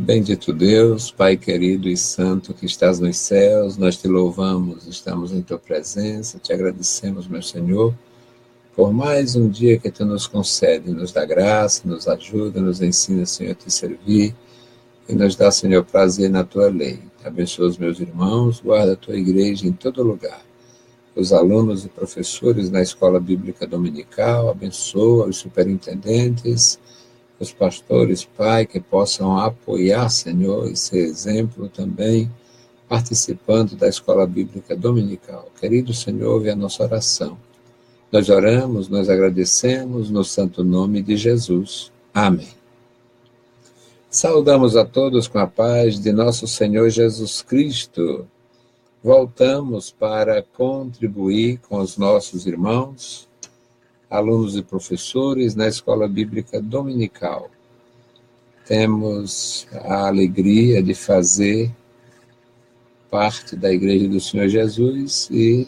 Bendito Deus, Pai querido e santo que estás nos céus, nós te louvamos, estamos em tua presença, te agradecemos, meu Senhor, por mais um dia que tu nos concede, nos dá graça, nos ajuda, nos ensina, Senhor, a te servir e nos dá, Senhor, prazer na tua lei. Abençoa os meus irmãos, guarda a tua igreja em todo lugar. Os alunos e professores na escola bíblica dominical, abençoa os superintendentes, os pastores, Pai, que possam apoiar, Senhor, e ser exemplo também, participando da escola bíblica dominical. Querido Senhor, ouve a nossa oração. Nós oramos, nós agradecemos no santo nome de Jesus. Amém. Saudamos a todos com a paz de nosso Senhor Jesus Cristo. Voltamos para contribuir com os nossos irmãos, alunos e professores na escola bíblica dominical. Temos a alegria de fazer parte da Igreja do Senhor Jesus e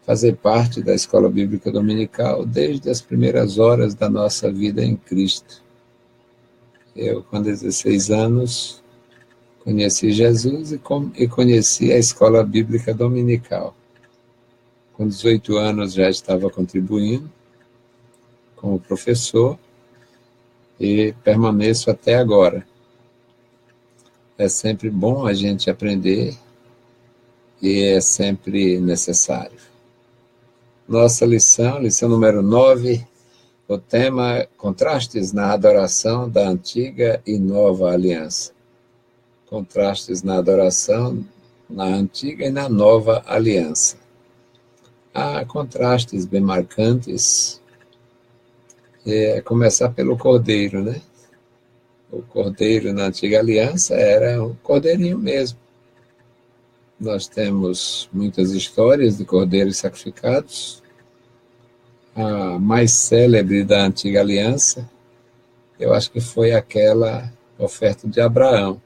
fazer parte da escola bíblica dominical desde as primeiras horas da nossa vida em Cristo. Eu, com 16 anos, conheci Jesus e conheci a escola bíblica dominical. Com 18 anos já estava contribuindo como professor e permaneço até agora. É sempre bom a gente aprender e é sempre necessário. Nossa lição número 9, o tema contrastes na adoração da antiga e nova aliança. Contrastes na adoração na antiga e na nova aliança. Há contrastes bem marcantes. Começar pelo cordeiro, né? O cordeiro na antiga aliança era um cordeirinho mesmo. Nós temos muitas histórias de cordeiros sacrificados. A mais célebre da antiga aliança, eu acho que foi aquela oferta de Abraão,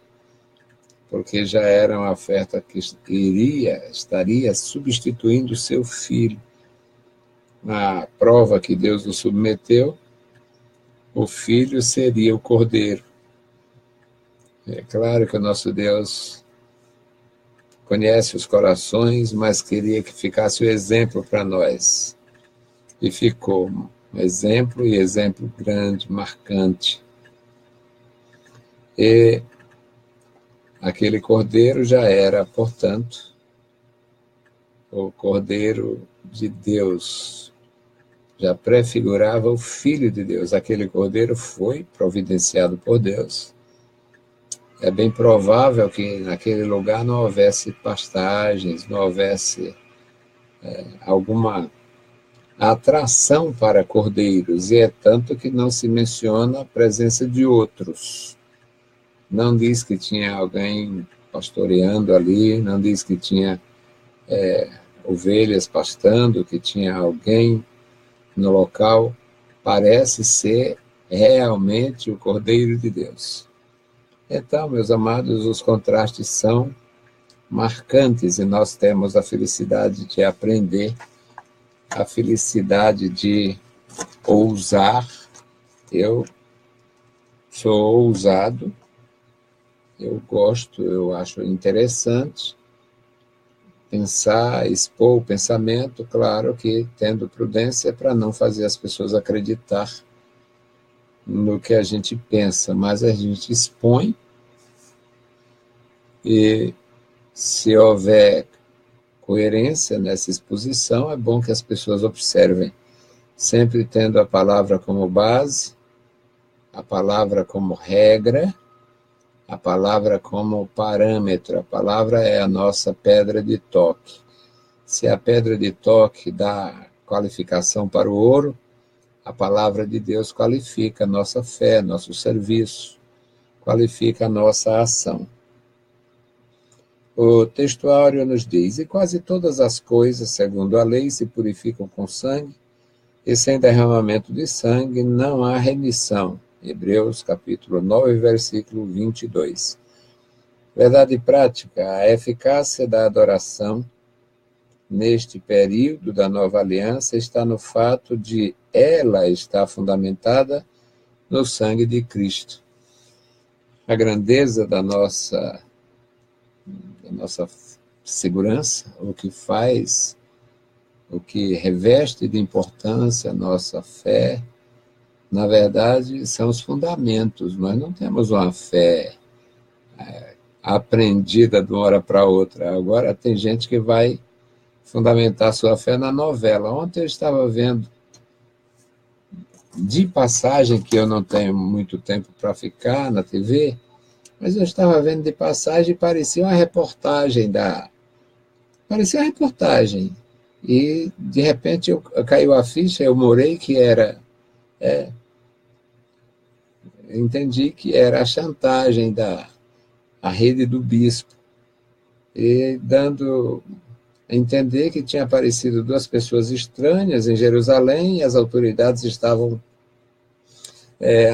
porque já era uma oferta que estaria substituindo seu filho. Na prova que Deus o submeteu, o filho seria o cordeiro. É claro que o nosso Deus conhece os corações, mas queria que ficasse o exemplo para nós. E ficou um exemplo, e exemplo grande, marcante. E aquele cordeiro já era, portanto, o cordeiro de Deus. Já prefigurava o Filho de Deus. Aquele cordeiro foi providenciado por Deus. É bem provável que naquele lugar não houvesse pastagens, não houvesse alguma atração para cordeiros, e é tanto que não se menciona a presença de outros. Não diz que tinha alguém pastoreando ali, não diz que tinha ovelhas pastando, que tinha alguém no local. Parece ser realmente o Cordeiro de Deus. Então, meus amados, os contrastes são marcantes e nós temos a felicidade de aprender, a felicidade de ousar. Eu sou ousado, eu gosto, eu acho interessante pensar, expor o pensamento, claro que tendo prudência para não fazer as pessoas acreditar no que a gente pensa, mas a gente expõe e se houver coerência nessa exposição, é bom que as pessoas observem, sempre tendo a palavra como base, a palavra como regra, a palavra como parâmetro. A palavra é a nossa pedra de toque. Se a pedra de toque dá qualificação para o ouro, a palavra de Deus qualifica a nossa fé, nosso serviço, qualifica a nossa ação. O textuário nos diz: e quase todas as coisas, segundo a lei, se purificam com sangue, e sem derramamento de sangue não há remissão. Hebreus capítulo 9, versículo 22. Verdade prática: a eficácia da adoração neste período da nova aliança está no fato de ela estar fundamentada no sangue de Cristo. a grandeza da nossa segurança, o que faz, o que reveste de importância a nossa fé, na verdade, são os fundamentos. Nós não temos uma fé aprendida de uma hora para outra. Agora, tem gente que vai fundamentar sua fé na novela. Ontem eu estava vendo, de passagem, que eu não tenho muito tempo para ficar na TV, mas eu estava vendo de passagem e parecia uma reportagem Parecia uma reportagem. E, de repente, caiu a ficha, eu morei que era... entendi que era a chantagem a rede do bispo, e dando a entender que tinha aparecido duas pessoas estranhas em Jerusalém, e as autoridades estavam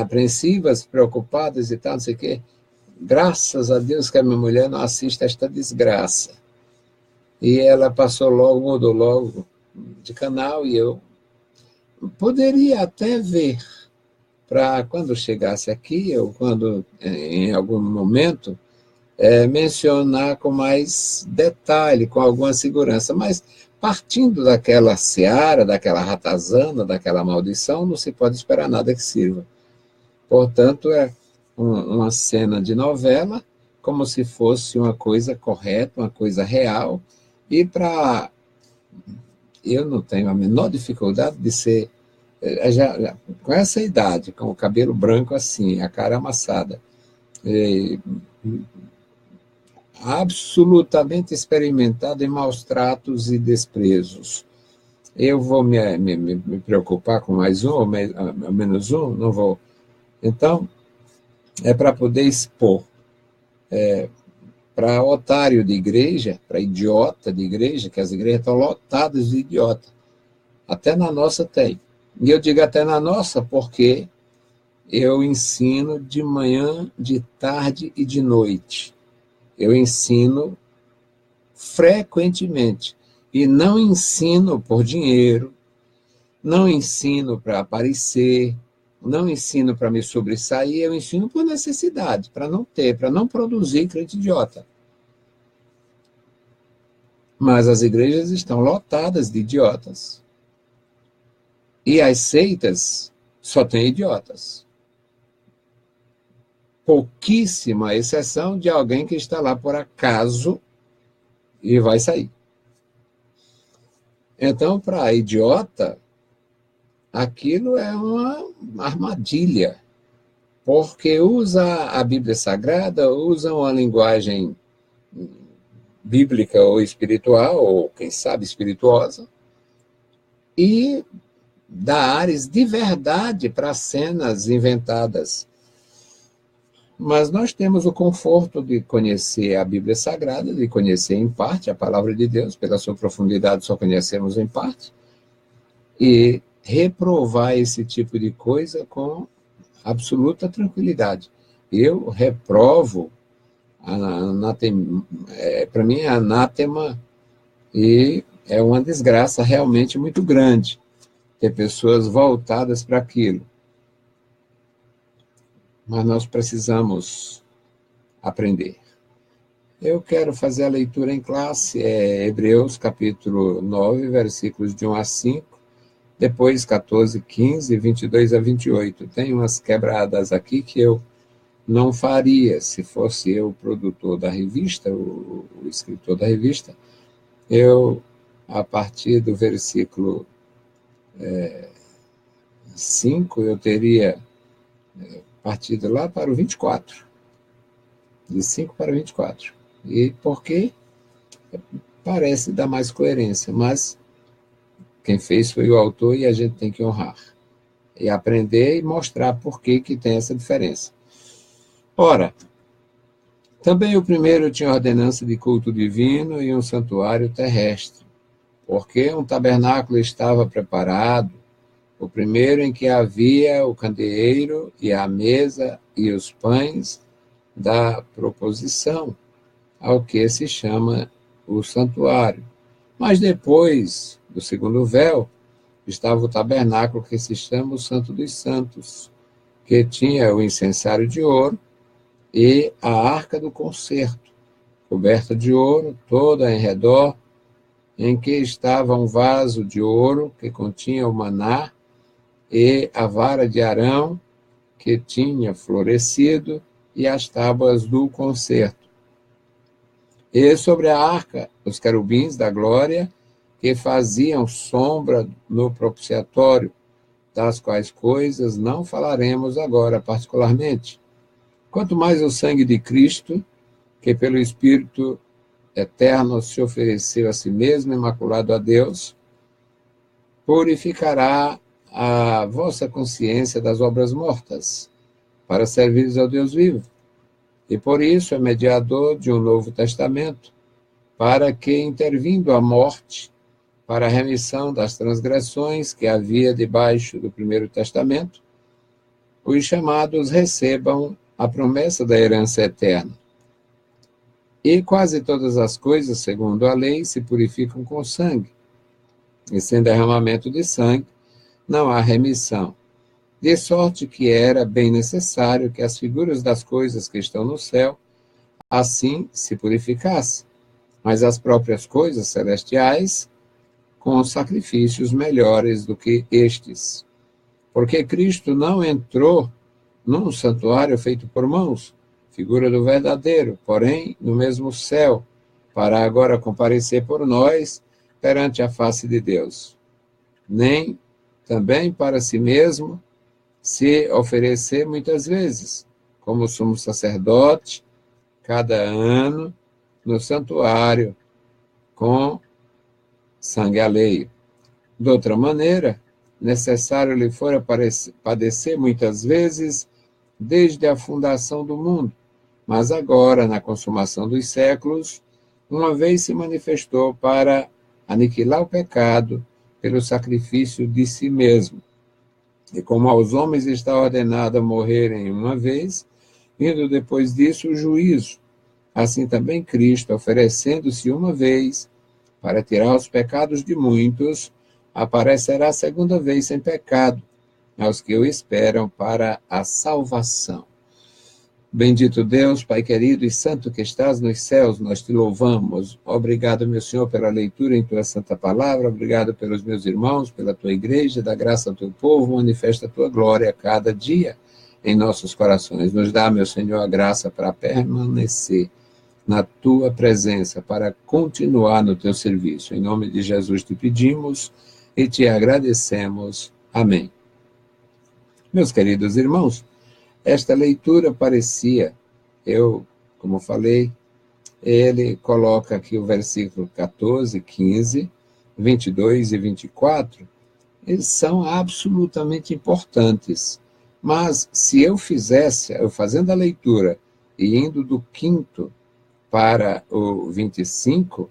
apreensivas, preocupadas e tal, não sei o quê. Graças a Deus que a minha mulher não assiste a esta desgraça. E ela mudou logo de canal, e eu poderia até ver, para quando chegasse aqui, ou quando, em algum momento, mencionar com mais detalhe, com alguma segurança, mas partindo daquela seara, daquela ratazana, daquela maldição, não se pode esperar nada que sirva. Portanto, é uma cena de novela, como se fosse uma coisa correta, uma coisa real, e eu não tenho a menor dificuldade de ser, com essa idade, com o cabelo branco assim, a cara amassada, absolutamente experimentado em maus tratos e desprezos. Eu vou me preocupar com mais um ou menos um? Não vou. Então, é para poder expor. Para otário de igreja, para idiota de igreja, que as igrejas estão lotadas de idiota. Até na nossa tem. E eu digo até na nossa porque eu ensino de manhã, de tarde e de noite. Eu ensino frequentemente. E não ensino por dinheiro, não ensino para aparecer, não ensino para me sobressair, eu ensino por necessidade, para não produzir crente idiota. Mas as igrejas estão lotadas de idiotas. E as seitas só têm idiotas. Pouquíssima exceção de alguém que está lá por acaso e vai sair. Então, para idiota, aquilo é uma armadilha, porque usa a Bíblia Sagrada, usa uma linguagem bíblica ou espiritual, ou quem sabe espirituosa, e dá ares de verdade para cenas inventadas. Mas nós temos o conforto de conhecer a Bíblia Sagrada, de conhecer em parte a palavra de Deus, pela sua profundidade só conhecemos em parte, e reprovar esse tipo de coisa com absoluta tranquilidade. Eu reprovo, para mim é anátema, e é uma desgraça realmente muito grande ter pessoas voltadas para aquilo. Mas nós precisamos aprender. Eu quero fazer a leitura em classe, Hebreus capítulo 9, versículos de 1 a 5, depois 14, 15, 22 a 28. Tem umas quebradas aqui que eu não faria se fosse eu o produtor da revista, o escritor da revista. Eu, a partir do versículo 5, eu teria partido lá para o 24. De 5 para 24. E por quê? Parece dar mais coerência, mas quem fez foi o autor e a gente tem que honrar. E aprender e mostrar por que tem essa diferença. Ora, também o primeiro tinha ordenança de culto divino e um santuário terrestre, porque um tabernáculo estava preparado, o primeiro em que havia o candeeiro e a mesa e os pães da proposição, ao que se chama o santuário. Mas depois do segundo véu, estava o tabernáculo que se chama o Santo dos Santos, que tinha o incensário de ouro, e a arca do concerto, coberta de ouro, toda em redor, em que estava um vaso de ouro que continha o maná, e a vara de Arão, que tinha florescido, e as tábuas do concerto. E sobre a arca, os querubins da glória, que faziam sombra no propiciatório, das quais coisas não falaremos agora particularmente. Quanto mais o sangue de Cristo, que pelo Espírito eterno se ofereceu a si mesmo, imaculado a Deus, purificará a vossa consciência das obras mortas, para servires ao Deus vivo. E por isso é mediador de um novo testamento, para que, intervindo a morte, para a remissão das transgressões que havia debaixo do primeiro testamento, os chamados recebam a promessa da herança eterna. E quase todas as coisas, segundo a lei, se purificam com sangue, e sem derramamento de sangue não há remissão. De sorte que era bem necessário que as figuras das coisas que estão no céu assim se purificassem, mas as próprias coisas celestiais com sacrifícios melhores do que estes. Porque Cristo não entrou num santuário feito por mãos, figura do verdadeiro, porém no mesmo céu, para agora comparecer por nós perante a face de Deus. Nem também para si mesmo se oferecer muitas vezes, como sumo sacerdote, cada ano, no santuário, com sangue alheio. De outra maneira, necessário lhe fora padecer muitas vezes desde a fundação do mundo, mas agora, na consumação dos séculos, uma vez se manifestou para aniquilar o pecado pelo sacrifício de si mesmo. E como aos homens está ordenado a morrerem uma vez, vindo depois disso o juízo, assim também Cristo, oferecendo-se uma vez para tirar os pecados de muitos, aparecerá segunda vez sem pecado aos que o esperam para a salvação. Bendito Deus, Pai querido e santo que estás nos céus, nós te louvamos. Obrigado, meu Senhor, pela leitura em tua santa palavra. Obrigado pelos meus irmãos, pela tua igreja, dá graça ao teu povo, manifesta a tua glória a cada dia em nossos corações. Nos dá, meu Senhor, a graça para permanecer na tua presença, para continuar no teu serviço. Em nome de Jesus te pedimos e te agradecemos. Amém. Meus queridos irmãos, esta leitura parecia, como falei, ele coloca aqui o versículo 14, 15, 22 e 24, eles são absolutamente importantes. Mas se eu fazendo a leitura e indo do 5º para o 25,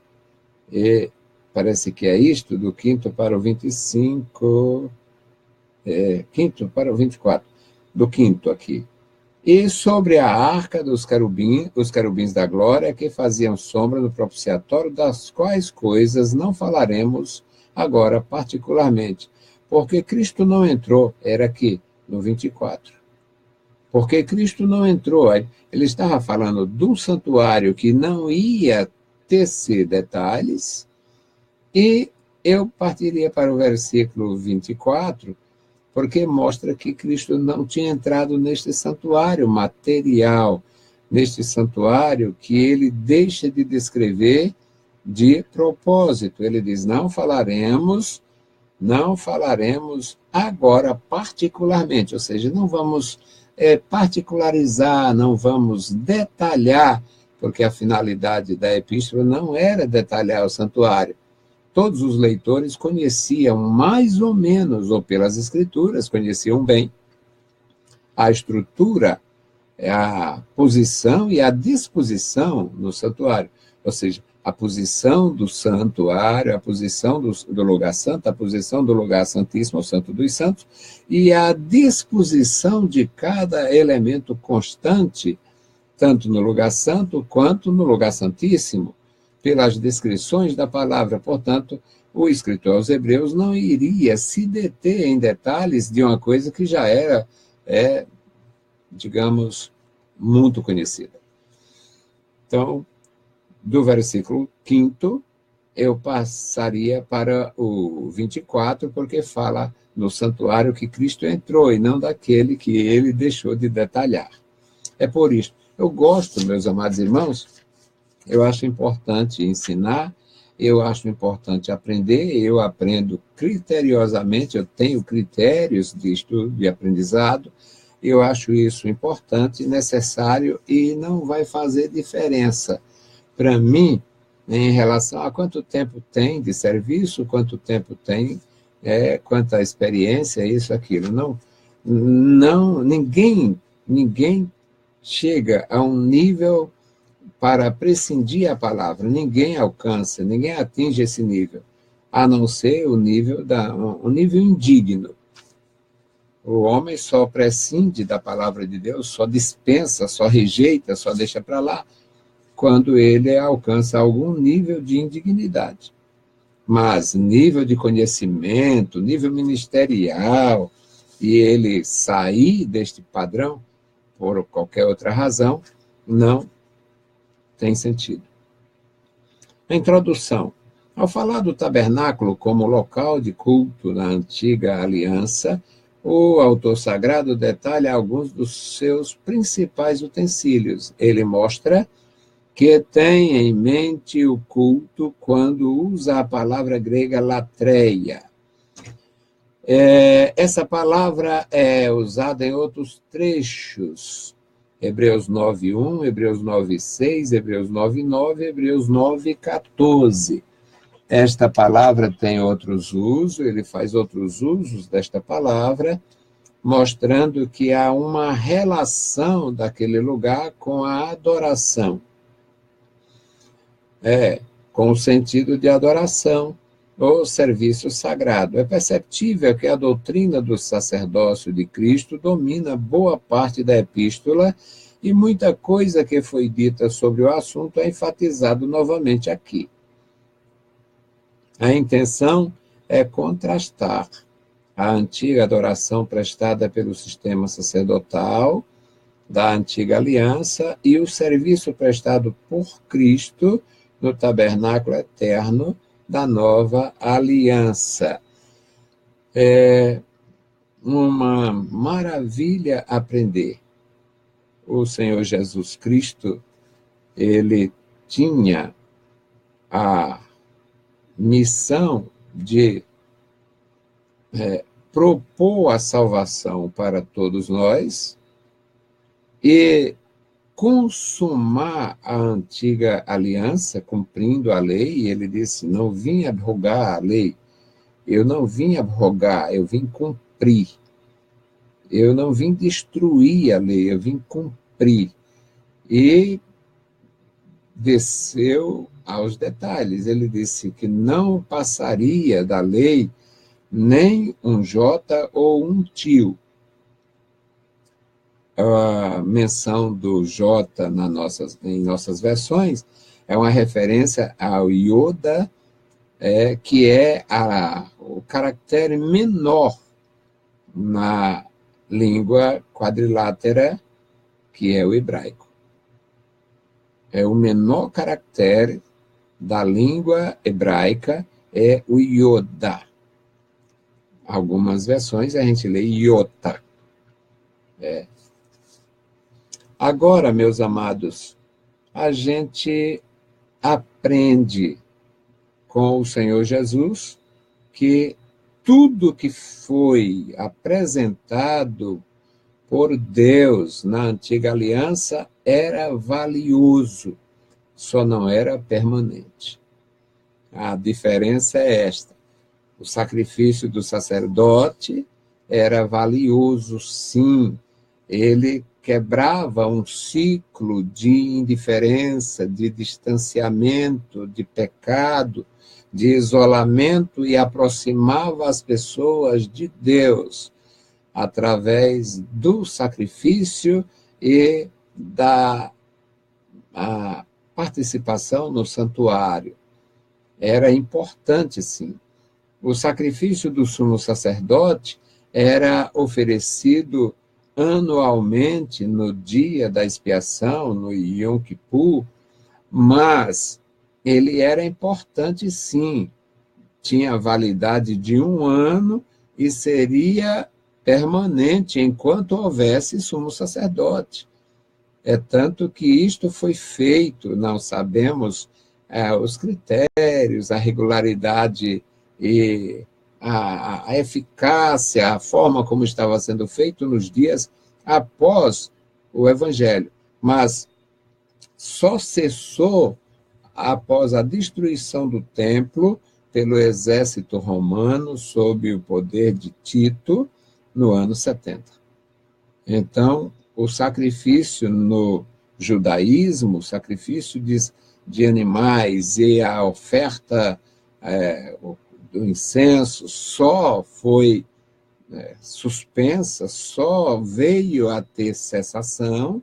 e parece que é isto, do 5º para o 25, 5º para o 24, do 5º aqui. E sobre a arca dos querubins, os querubins da glória, que faziam sombra no propiciatório, das quais coisas não falaremos agora particularmente, porque Cristo não entrou, era aqui, no 24. Porque Cristo não entrou, ele estava falando de um santuário que não ia tecer detalhes, e eu partiria para o versículo 24, porque mostra que Cristo não tinha entrado neste santuário material, neste santuário que ele deixa de descrever de propósito. Ele diz, não falaremos agora particularmente, ou seja, não vamos particularizar, não vamos detalhar, porque a finalidade da epístola não era detalhar o santuário. Todos os leitores conheciam mais ou menos, ou pelas escrituras, conheciam bem a estrutura, a posição e a disposição no santuário. Ou seja, a posição do santuário, a posição do lugar santo, a posição do lugar santíssimo, o santo dos santos, e a disposição de cada elemento constante, tanto no lugar santo quanto no lugar santíssimo, pelas descrições da palavra. Portanto, o escritor aos Hebreus não iria se deter em detalhes de uma coisa que já era, digamos, muito conhecida. Então, do versículo 5º, eu passaria para o 24, porque fala no santuário que Cristo entrou e não daquele que ele deixou de detalhar. É por isso. Eu gosto, meus amados irmãos, eu acho importante ensinar, eu acho importante aprender, eu aprendo criteriosamente, eu tenho critérios de estudo, de aprendizado, eu acho isso importante, necessário e não vai fazer diferença para mim em relação a quanto tempo tem de serviço, quanto tempo tem, quanta experiência, isso, aquilo. Não, ninguém chega a um nível para prescindir a palavra, ninguém alcança, ninguém atinge esse nível, a não ser o nível um nível indigno. O homem só prescinde da palavra de Deus, só dispensa, só rejeita, só deixa para lá, quando ele alcança algum nível de indignidade. Mas nível de conhecimento, nível ministerial, e ele sair deste padrão, por qualquer outra razão, não tem sentido. A introdução. Ao falar do tabernáculo como local de culto na antiga aliança, o autor sagrado detalha alguns dos seus principais utensílios. Ele mostra que tem em mente o culto quando usa a palavra grega latreia. Essa palavra é usada em outros trechos. Hebreus 9:1, Hebreus 9:6, Hebreus 9:9, Hebreus 9:14. Esta palavra tem outros usos, ele faz outros usos desta palavra, mostrando que há uma relação daquele lugar com a adoração. Com o sentido de adoração ou serviço sagrado. É perceptível que a doutrina do sacerdócio de Cristo domina boa parte da epístola e muita coisa que foi dita sobre o assunto é enfatizado novamente aqui. A intenção é contrastar a antiga adoração prestada pelo sistema sacerdotal da antiga aliança e o serviço prestado por Cristo no tabernáculo eterno da nova aliança. É uma maravilha aprender. O Senhor Jesus Cristo, ele tinha a missão de propor a salvação para todos nós e consumar a antiga aliança, cumprindo a lei, e ele disse, não vim abrogar a lei, eu não vim abrogar, eu vim cumprir. Eu não vim destruir a lei, eu vim cumprir. E desceu aos detalhes, ele disse que não passaria da lei nem um jota ou um tio. A menção do J em nossas versões é uma referência ao Yoda, que é o caractere menor na língua quadrilátera, que é o hebraico. É o menor caractere da língua hebraica, é o Yoda. Algumas versões a gente lê Iota. Agora, meus amados, a gente aprende com o Senhor Jesus que tudo que foi apresentado por Deus na antiga aliança era valioso, só não era permanente. A diferença é esta. O sacrifício do sacerdote era valioso, sim. Ele quebrava um ciclo de indiferença, de distanciamento, de pecado, de isolamento e aproximava as pessoas de Deus através do sacrifício e da participação no santuário. Era importante, sim. O sacrifício do sumo sacerdote era oferecido anualmente no dia da expiação, no Yom Kippur, mas ele era importante sim, tinha validade de 1 ano e seria permanente enquanto houvesse sumo sacerdote. É tanto que isto foi feito, não sabemos os critérios, a regularidade e a eficácia, a forma como estava sendo feito nos dias após o Evangelho, mas só cessou após a destruição do templo pelo exército romano sob o poder de Tito no ano 70. Então, o sacrifício no judaísmo, o sacrifício de animais e a oferta do incenso só foi suspensa, só veio a ter cessação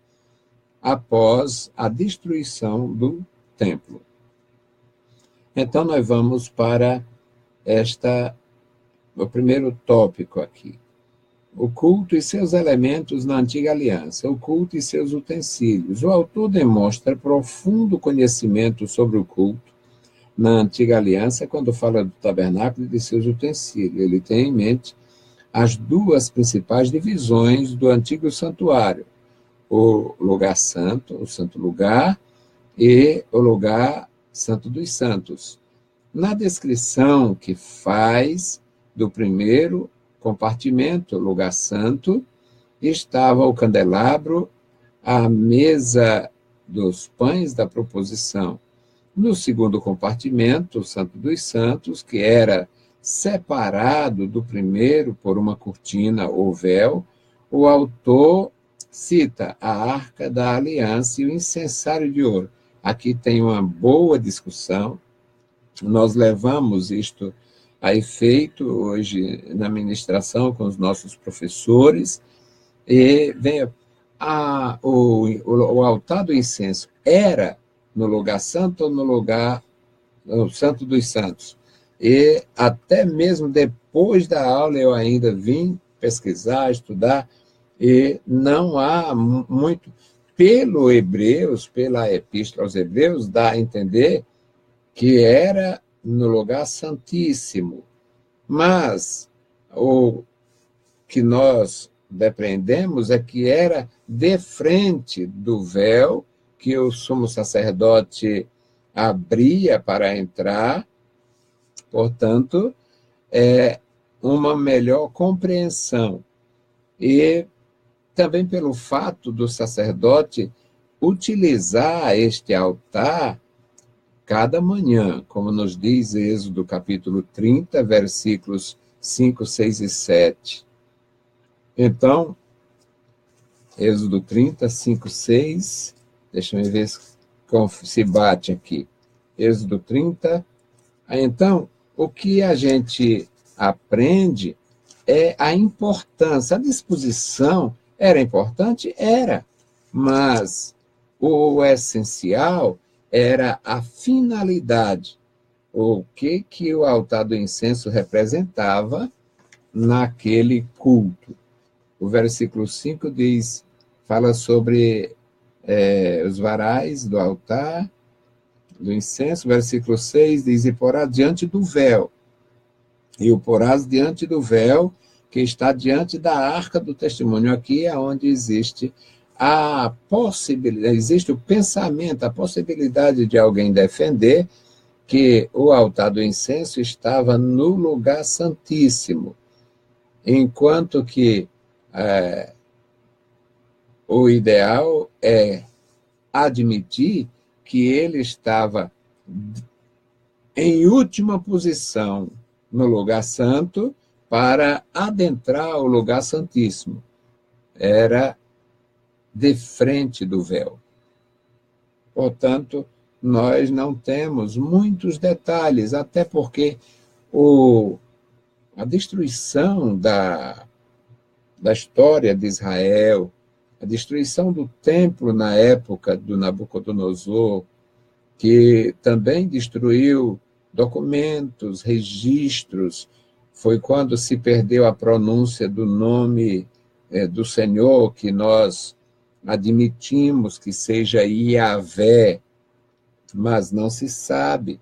após a destruição do templo. Então, nós vamos para o primeiro tópico aqui. O culto e seus elementos na Antiga Aliança, o culto e seus utensílios. O autor demonstra profundo conhecimento sobre o culto na Antiga Aliança quando fala do tabernáculo e de seus utensílios. Ele tem em mente as duas principais divisões do antigo santuário, o lugar santo, o santo lugar, e o lugar santo dos santos. Na descrição que faz do primeiro compartimento, lugar santo, estava o candelabro, a mesa dos pães da proposição. No segundo compartimento, o santo dos santos, que era separado do primeiro por uma cortina ou véu, o autor cita a arca da aliança e o incensário de ouro. Aqui tem uma boa discussão, nós levamos isto a efeito hoje na ministração com os nossos professores, e vem o altar do incenso era no lugar santo ou no santo dos santos? E até mesmo depois da aula eu ainda vim pesquisar, estudar, e não há muito, pela epístola aos Hebreus, dá a entender que era no lugar santíssimo. Mas o que nós depreendemos é que era de frente do véu que o sumo sacerdote abria para entrar, portanto, é uma melhor compreensão. E também pelo fato do sacerdote utilizar este altar cada manhã, como nos diz Êxodo capítulo 30, versículos 5, 6 e 7. Então, Êxodo 30, 5, 6, deixa eu ver se bate aqui. Êxodo 30. Então, o que a gente aprende é a importância, a disposição era importante? Era, mas o essencial era a finalidade, o que o altar do incenso representava naquele culto. O versículo 5 fala sobre os varais do altar, do incenso. O versículo 6 diz, e porás diante do véu, e o porás diante do véu, que está diante da arca do testemunho. Aqui é onde existe a possibilidade, existe o pensamento, a possibilidade de alguém defender que o altar do incenso estava no lugar santíssimo, enquanto que o ideal é admitir que ele estava em última posição no lugar santo para adentrar o lugar santíssimo. Era de frente do véu. Portanto, nós não temos muitos detalhes, até porque a destruição da história de Israel, a destruição do templo na época do Nabucodonosor, que também destruiu documentos, registros, foi quando se perdeu a pronúncia do nome do Senhor, que nós admitimos que seja Yahvé, mas não se sabe.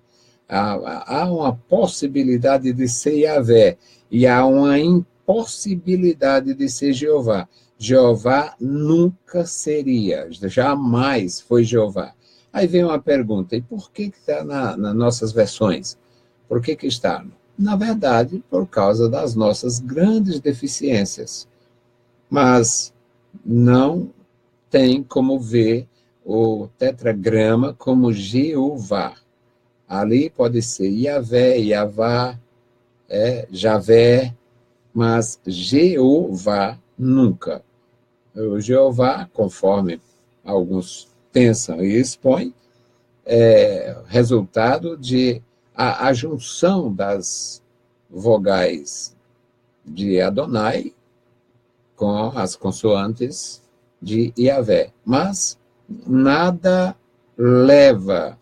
Há uma possibilidade de ser Yahvé, e há uma impossibilidade de ser Jeová. Jeová nunca seria, jamais foi Jeová. Aí vem uma pergunta, e por que está nas nossas versões? Por que está? Na verdade, por causa das nossas grandes deficiências. Mas não tem como ver o tetragrama como Jeová. Ali pode ser Yahvé, Yavá, Javé, mas Jeová nunca. O Jeová, conforme alguns pensam e expõem, é resultado de a junção das vogais de Adonai com as consoantes de Yahvé. Mas nada leva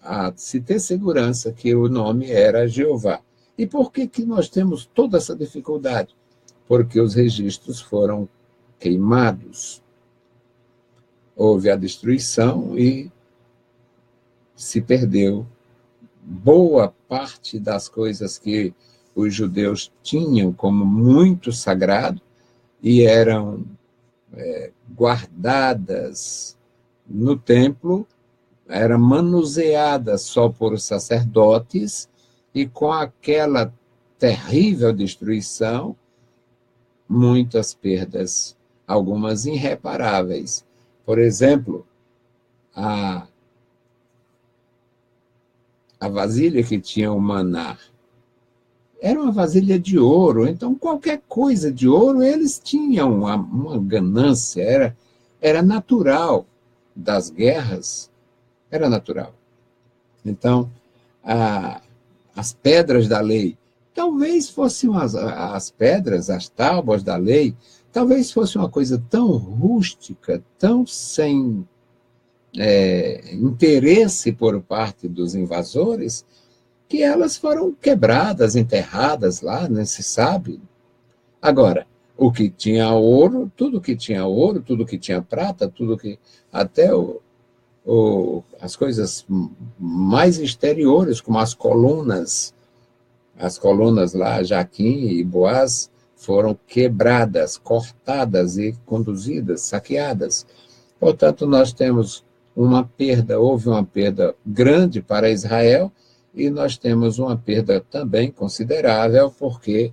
a se ter segurança que o nome era Jeová. E por que nós temos toda essa dificuldade? Porque os registros foram queimados. Houve a destruição e se perdeu boa parte das coisas que os judeus tinham como muito sagrado e eram guardadas no templo, era manuseada só por sacerdotes, e com aquela terrível destruição, muitas perdas, algumas irreparáveis. Por exemplo, a vasilha que tinha o maná era uma vasilha de ouro, então qualquer coisa de ouro eles tinham uma ganância, era natural das guerras, era natural. Então, as pedras da lei, talvez fossem as pedras, as tábuas da lei, talvez fosse uma coisa tão rústica, tão sem interesse por parte dos invasores, que elas foram quebradas, enterradas lá, não se sabe. Agora, o que tinha ouro, tudo que tinha ouro, tudo que tinha prata, tudo que até as coisas mais exteriores, como as colunas lá, Jaquim e Boaz, foram quebradas, cortadas e conduzidas, saqueadas. Portanto, nós temos houve uma perda grande para Israel, e nós temos uma perda também considerável, porque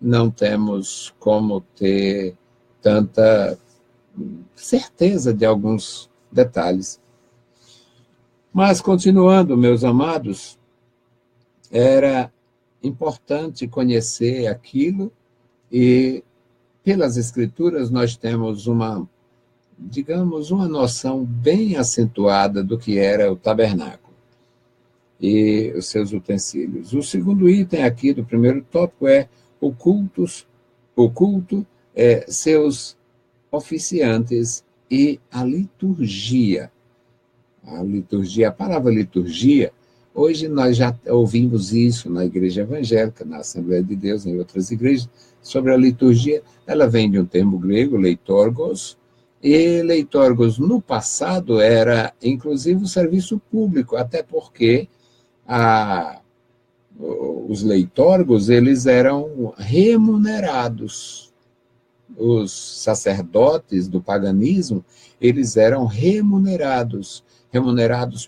não temos como ter tanta certeza de alguns detalhes. Mas, continuando, meus amados, era importante conhecer aquilo, e pelas Escrituras nós temos uma noção bem acentuada do que era o tabernáculo e os seus utensílios. O segundo item aqui do primeiro tópico é o culto, seus oficiantes e a liturgia. A palavra liturgia, hoje nós já ouvimos isso na igreja evangélica, na Assembleia de Deus, em outras igrejas, sobre a liturgia. Ela vem de um termo grego, leitorgos, e leitorgos no passado era inclusive o serviço público, até porque os leitorgos eles eram remunerados. Os sacerdotes do paganismo, eles eram remunerados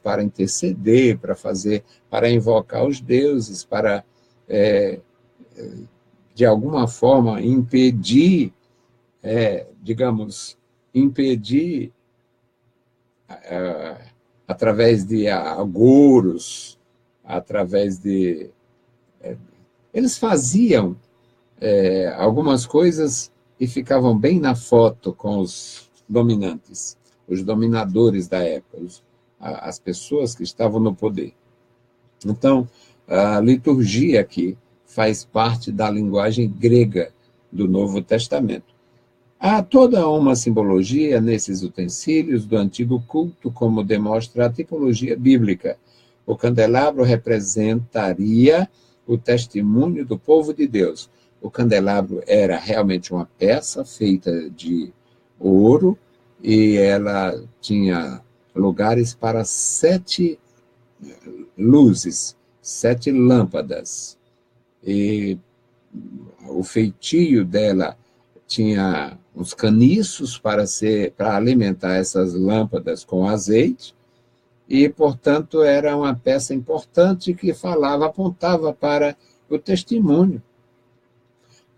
para interceder, para invocar os deuses, para, de alguma forma, impedir através de agouros, através de... Eles faziam algumas coisas e ficavam bem na foto com os dominantes, os dominadores da época, as pessoas que estavam no poder. Então, a liturgia aqui faz parte da linguagem grega do Novo Testamento. Há toda uma simbologia nesses utensílios do antigo culto, como demonstra a tipologia bíblica. O candelabro representaria o testemunho do povo de Deus. O candelabro era realmente uma peça feita de ouro e ela tinha lugares para 7 luzes, 7 lâmpadas. E o feitio dela tinha uns caniços para alimentar essas lâmpadas com azeite, e, portanto, era uma peça importante que apontava para o testemunho.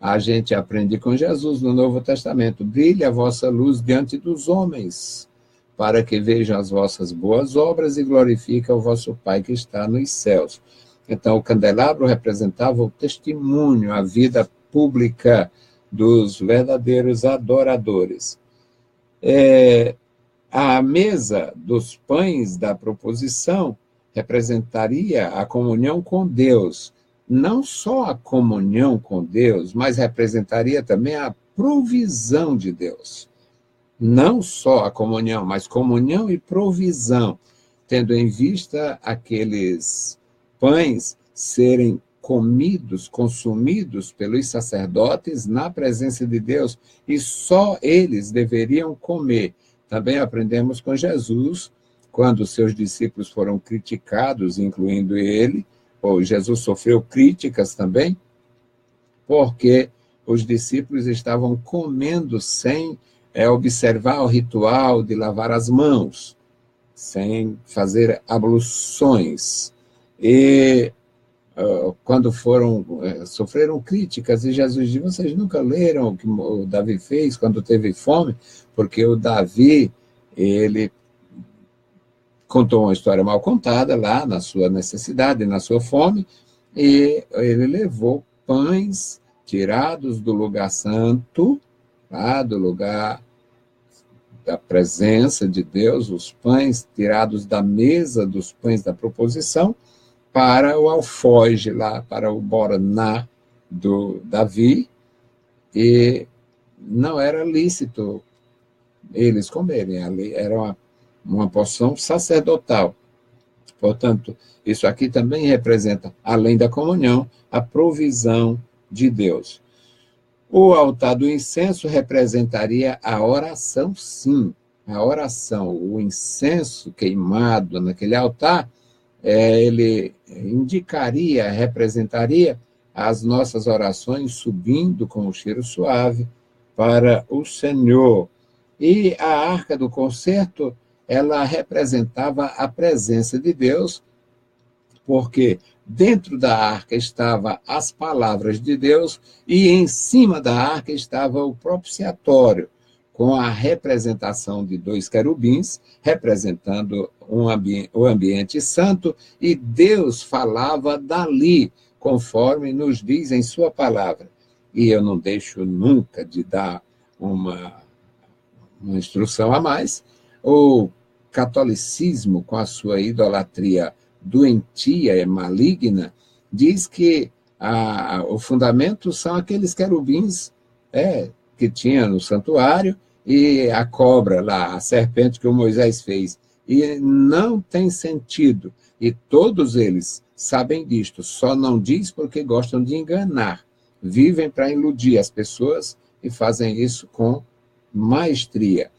A gente aprende com Jesus no Novo Testamento: brilhe a vossa luz diante dos homens, para que vejam as vossas boas obras e glorifiquem o vosso Pai que está nos céus. Então, o candelabro representava o testemunho, a vida pública dos verdadeiros adoradores. A mesa dos pães da proposição representaria a comunhão com Deus. Não só a comunhão com Deus, mas representaria também a provisão de Deus. Não só a comunhão, mas comunhão e provisão, tendo em vista aqueles pães serem comidos, consumidos pelos sacerdotes na presença de Deus, e só eles deveriam comer. Também aprendemos com Jesus, quando seus discípulos foram criticados, incluindo ele, Jesus sofreu críticas também, porque os discípulos estavam comendo sem observar o ritual de lavar as mãos, sem fazer abluções. E quando sofreram críticas, e Jesus disse: vocês nunca leram o que o Davi fez quando teve fome? Porque o Davi, ele contou uma história mal contada lá, na sua necessidade, na sua fome, e ele levou pães tirados do lugar santo, lá do lugar da presença de Deus, os pães tirados da mesa dos pães da proposição, para o alfoge lá, para o boraná do Davi, e não era lícito eles comerem, ali era uma porção sacerdotal. Portanto, isso aqui também representa, além da comunhão, a provisão de Deus. O altar do incenso representaria a oração, sim, a oração. O incenso queimado naquele altar, ele indicaria, representaria as nossas orações subindo com um cheiro suave para o Senhor. E a arca do concerto, ela representava a presença de Deus, porque dentro da arca estavam as palavras de Deus e em cima da arca estava o propiciatório, com a representação de 2 querubins, representando o ambiente santo, e Deus falava dali, conforme nos diz em sua palavra. E eu não deixo nunca de dar uma instrução a mais. O catolicismo, com a sua idolatria doentia e maligna, diz que o fundamento são aqueles querubins que tinha no santuário, e a cobra lá, a serpente que o Moisés fez. E não tem sentido. E todos eles sabem disto, só não diz porque gostam de enganar. Vivem para iludir as pessoas e fazem isso com maestria.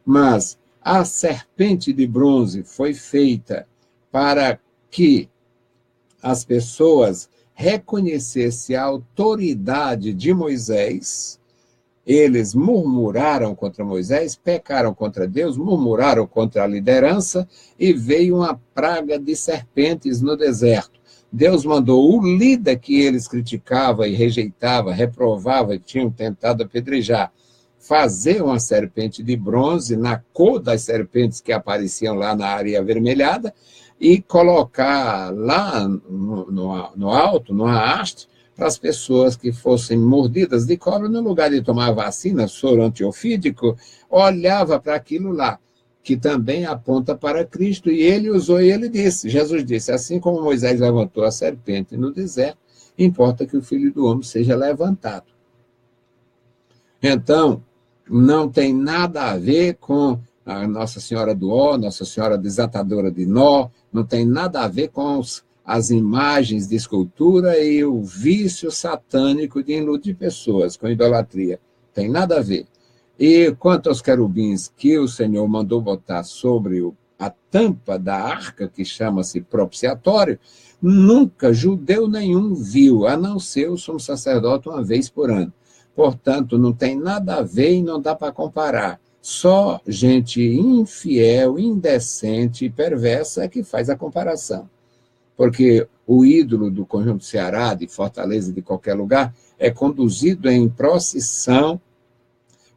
Mas a serpente de bronze foi feita para que as pessoas reconhecessem a autoridade de Moisés. Eles murmuraram contra Moisés, pecaram contra Deus, murmuraram contra a liderança, e veio uma praga de serpentes no deserto. Deus mandou o líder que eles criticavam e rejeitavam, reprovavam e tinham tentado apedrejar, fazer uma serpente de bronze na cor das serpentes que apareciam lá na área avermelhada e colocar lá no alto, numa haste, para as pessoas que fossem mordidas de cobra, no lugar de tomar vacina, soro antiofídico, olhava para aquilo lá, que também aponta para Cristo, e ele usou, e ele disse, Jesus disse: assim como Moisés levantou a serpente no deserto, importa que o Filho do Homem seja levantado. Então, não tem nada a ver com a Nossa Senhora do Ó, Nossa Senhora Desatadora de Nó, não tem nada a ver com as imagens de escultura e o vício satânico de iludir pessoas com idolatria. Tem nada a ver. E quanto aos querubins que o Senhor mandou botar sobre a tampa da arca, que chama-se propiciatório, nunca judeu nenhum viu, a não ser o sumo sacerdote uma vez por ano. Portanto, não tem nada a ver e não dá para comparar. Só gente infiel, indecente e perversa é que faz a comparação. Porque o ídolo do Conjunto Ceará, de Fortaleza, de qualquer lugar, é conduzido em procissão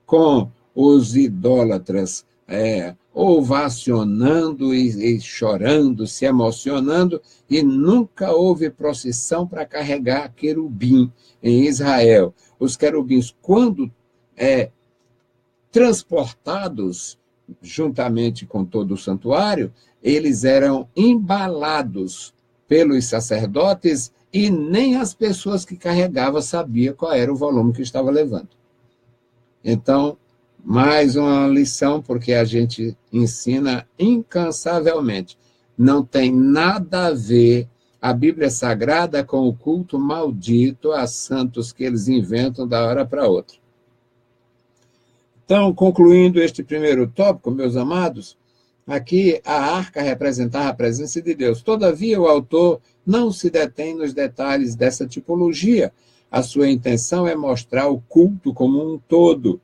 com os idólatras ovacionando e chorando, se emocionando, e nunca houve procissão para carregar querubim em Israel. Os querubins, quando transportados juntamente com todo o santuário, eles eram embalados pelos sacerdotes e nem as pessoas que carregavam sabiam qual era o volume que estava levando. Então, mais uma lição, porque a gente ensina incansavelmente. Não tem nada a ver a Bíblia Sagrada com o culto maldito a santos que eles inventam da hora para outra. Então, concluindo este primeiro tópico, meus amados, aqui a arca representava a presença de Deus. Todavia, o autor não se detém nos detalhes dessa tipologia. A sua intenção é mostrar o culto como um todo,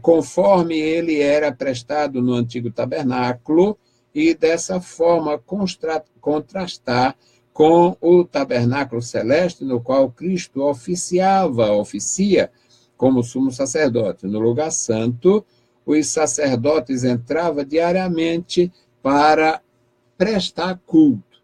conforme ele era prestado no antigo tabernáculo, e dessa forma contrastar com o tabernáculo celeste, no qual Cristo oficia como sumo sacerdote. No lugar santo, os sacerdotes entravam diariamente para prestar culto,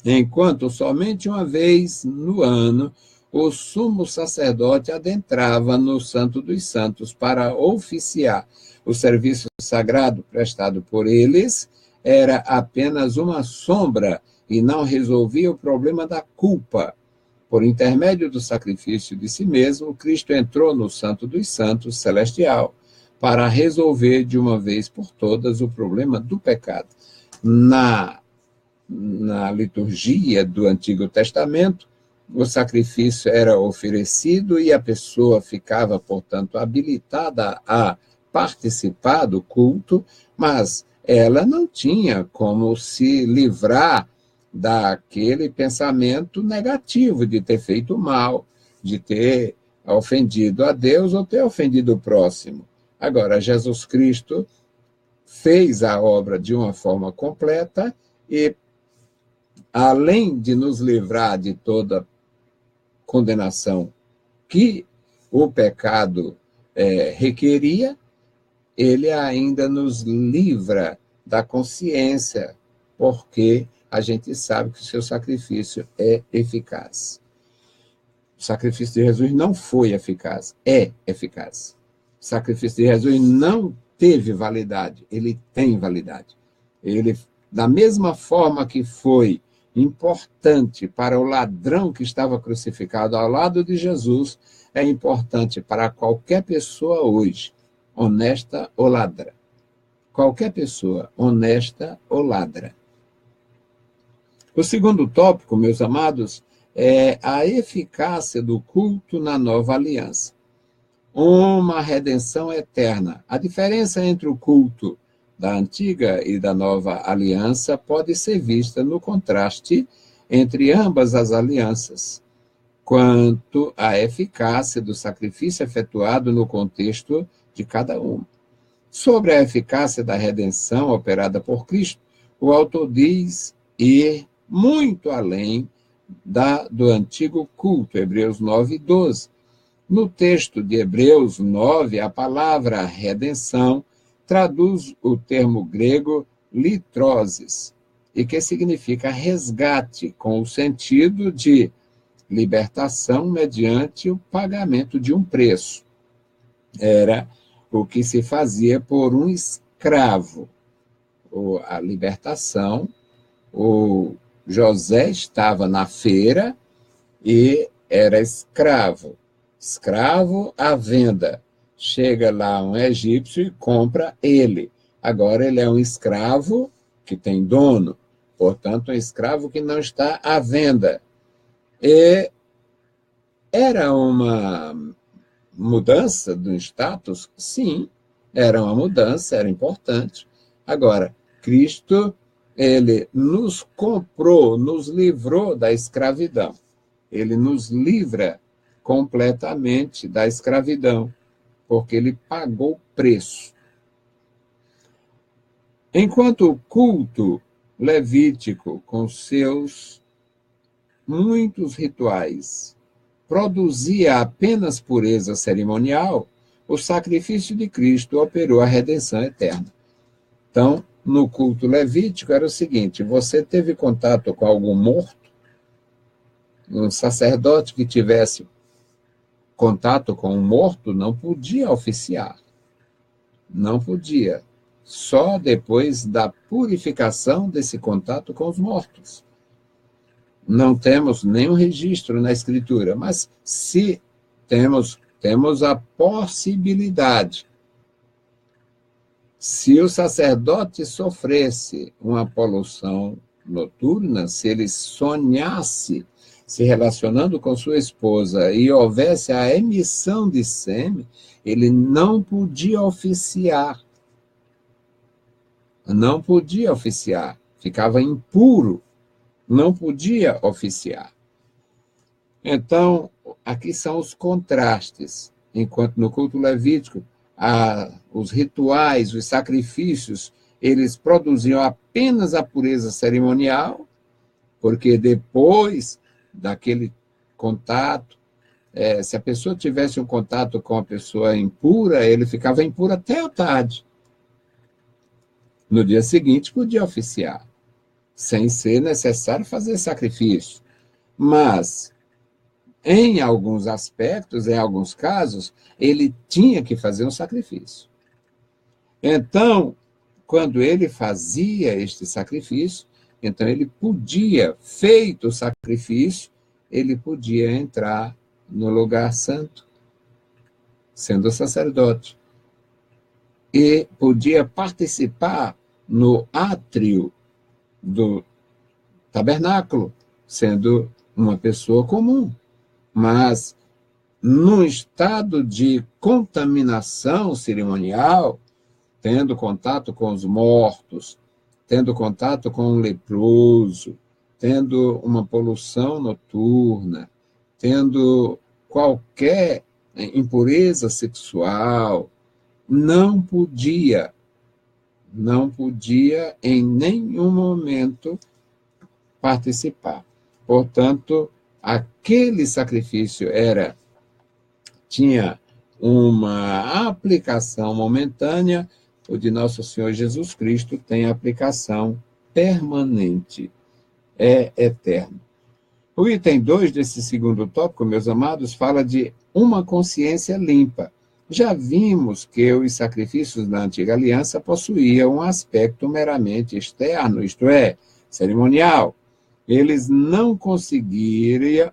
enquanto somente uma vez no ano o sumo sacerdote adentrava no Santo dos Santos para oficiar. O serviço sagrado prestado por eles era apenas uma sombra e não resolvia o problema da culpa. Por intermédio do sacrifício de si mesmo, Cristo entrou no Santo dos Santos celestial para resolver de uma vez por todas o problema do pecado. Na liturgia do Antigo Testamento, o sacrifício era oferecido e a pessoa ficava, portanto, habilitada a participar do culto, mas ela não tinha como se livrar daquele pensamento negativo de ter feito mal, de ter ofendido a Deus ou ter ofendido o próximo. Agora, Jesus Cristo fez a obra de uma forma completa e, além de nos livrar de toda condenação que o pecado requeria, ele ainda nos livra da consciência, porque a gente sabe que o seu sacrifício é eficaz. O sacrifício de Jesus não foi eficaz, é eficaz. O sacrifício de Jesus não teve validade, ele tem validade. Ele, da mesma forma que foi importante para o ladrão que estava crucificado ao lado de Jesus, é importante para qualquer pessoa hoje, honesta ou ladra. Qualquer pessoa, honesta ou ladra. O segundo tópico, meus amados, é a eficácia do culto na nova aliança. Uma redenção eterna. A diferença entre o culto da antiga e da nova aliança pode ser vista no contraste entre ambas as alianças, quanto à eficácia do sacrifício efetuado no contexto de cada uma. Sobre a eficácia da redenção operada por Cristo, o autor diz ir muito além do antigo culto, Hebreus 9:12. No texto de Hebreus 9, a palavra redenção traduz o termo grego litroses, e que significa resgate, com o sentido de libertação mediante o pagamento de um preço. Era o que se fazia por um escravo. A libertação, o José estava na feira e era escravo à venda. Chega lá um egípcio e compra ele. Agora ele é um escravo que tem dono. portanto, um escravo que não está à venda. E era uma mudança do status? Sim, era uma mudança, era importante. Agora, Cristo, ele nos comprou, nos livrou da escravidão. Ele nos livra completamente da escravidão, porque ele pagou o preço. Enquanto o culto levítico, com seus muitos rituais, produzia apenas pureza cerimonial, o sacrifício de Cristo operou a redenção eterna. Então, no culto levítico era o seguinte: você teve contato com algum morto, um sacerdote que tivesse contato com um morto não podia oficiar. Não podia. Só depois da purificação desse contato com os mortos. Não temos nenhum registro na Escritura, mas se temos a possibilidade. Se o sacerdote sofresse uma poluição noturna, se ele sonhasse se relacionando com sua esposa e houvesse a emissão de sêmen, ele não podia oficiar. Não podia oficiar. Ficava impuro. Não podia oficiar. Então, aqui são os contrastes. Enquanto no culto levítico, os rituais, os sacrifícios, eles produziam apenas a pureza cerimonial, porque depois daquele contato, se a pessoa tivesse um contato com a pessoa impura, ele ficava impuro até a tarde. No dia seguinte, podia oficiar, sem ser necessário fazer sacrifício. Mas, em alguns aspectos, em alguns casos, ele tinha que fazer um sacrifício. Então, quando ele fazia este sacrifício, então ele podia, feito o sacrifício, ele podia entrar no lugar santo, sendo sacerdote. E podia participar no átrio do tabernáculo, sendo uma pessoa comum. Mas, num estado de contaminação cerimonial, tendo contato com os mortos, tendo contato com um leproso, tendo uma poluição noturna, tendo qualquer impureza sexual, não podia em nenhum momento participar. Portanto, aquele sacrifício tinha uma aplicação momentânea, o de Nosso Senhor Jesus Cristo tem aplicação permanente, é eterno. O item 2 desse segundo tópico, meus amados, fala de uma consciência limpa. Já vimos que os sacrifícios da Antiga Aliança possuíam um aspecto meramente externo, isto é, cerimonial. Eles não conseguiam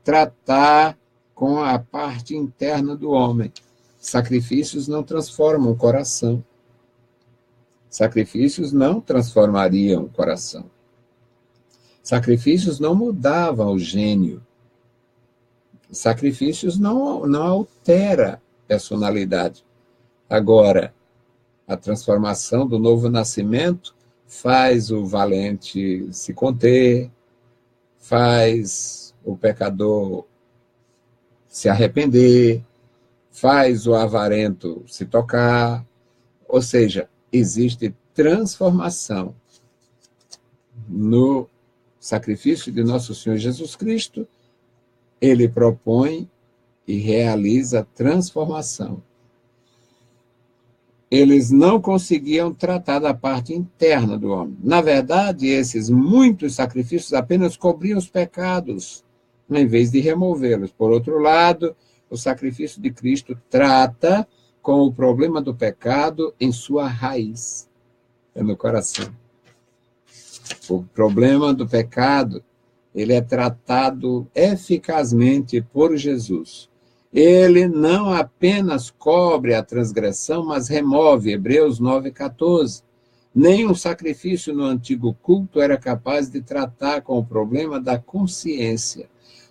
tratar com a parte interna do homem. Sacrifícios não transformam o coração. Sacrifícios não transformariam o coração. Sacrifícios não mudavam o gênio. Sacrifícios não altera personalidade. Agora, a transformação do novo nascimento faz o valente se conter, faz o pecador se arrepender, faz o avarento se tocar, ou seja, existe transformação no sacrifício de Nosso Senhor Jesus Cristo. Ele propõe e realiza transformação. Eles não conseguiam tratar da parte interna do homem. Na verdade, esses muitos sacrifícios apenas cobriam os pecados, em vez de removê-los. Por outro lado, o sacrifício de Cristo trata com o problema do pecado em sua raiz, no coração. O problema do pecado, ele é tratado eficazmente por Jesus. Ele não apenas cobre a transgressão, mas remove, Hebreus 9,14. Nenhum sacrifício no antigo culto era capaz de tratar com o problema da consciência.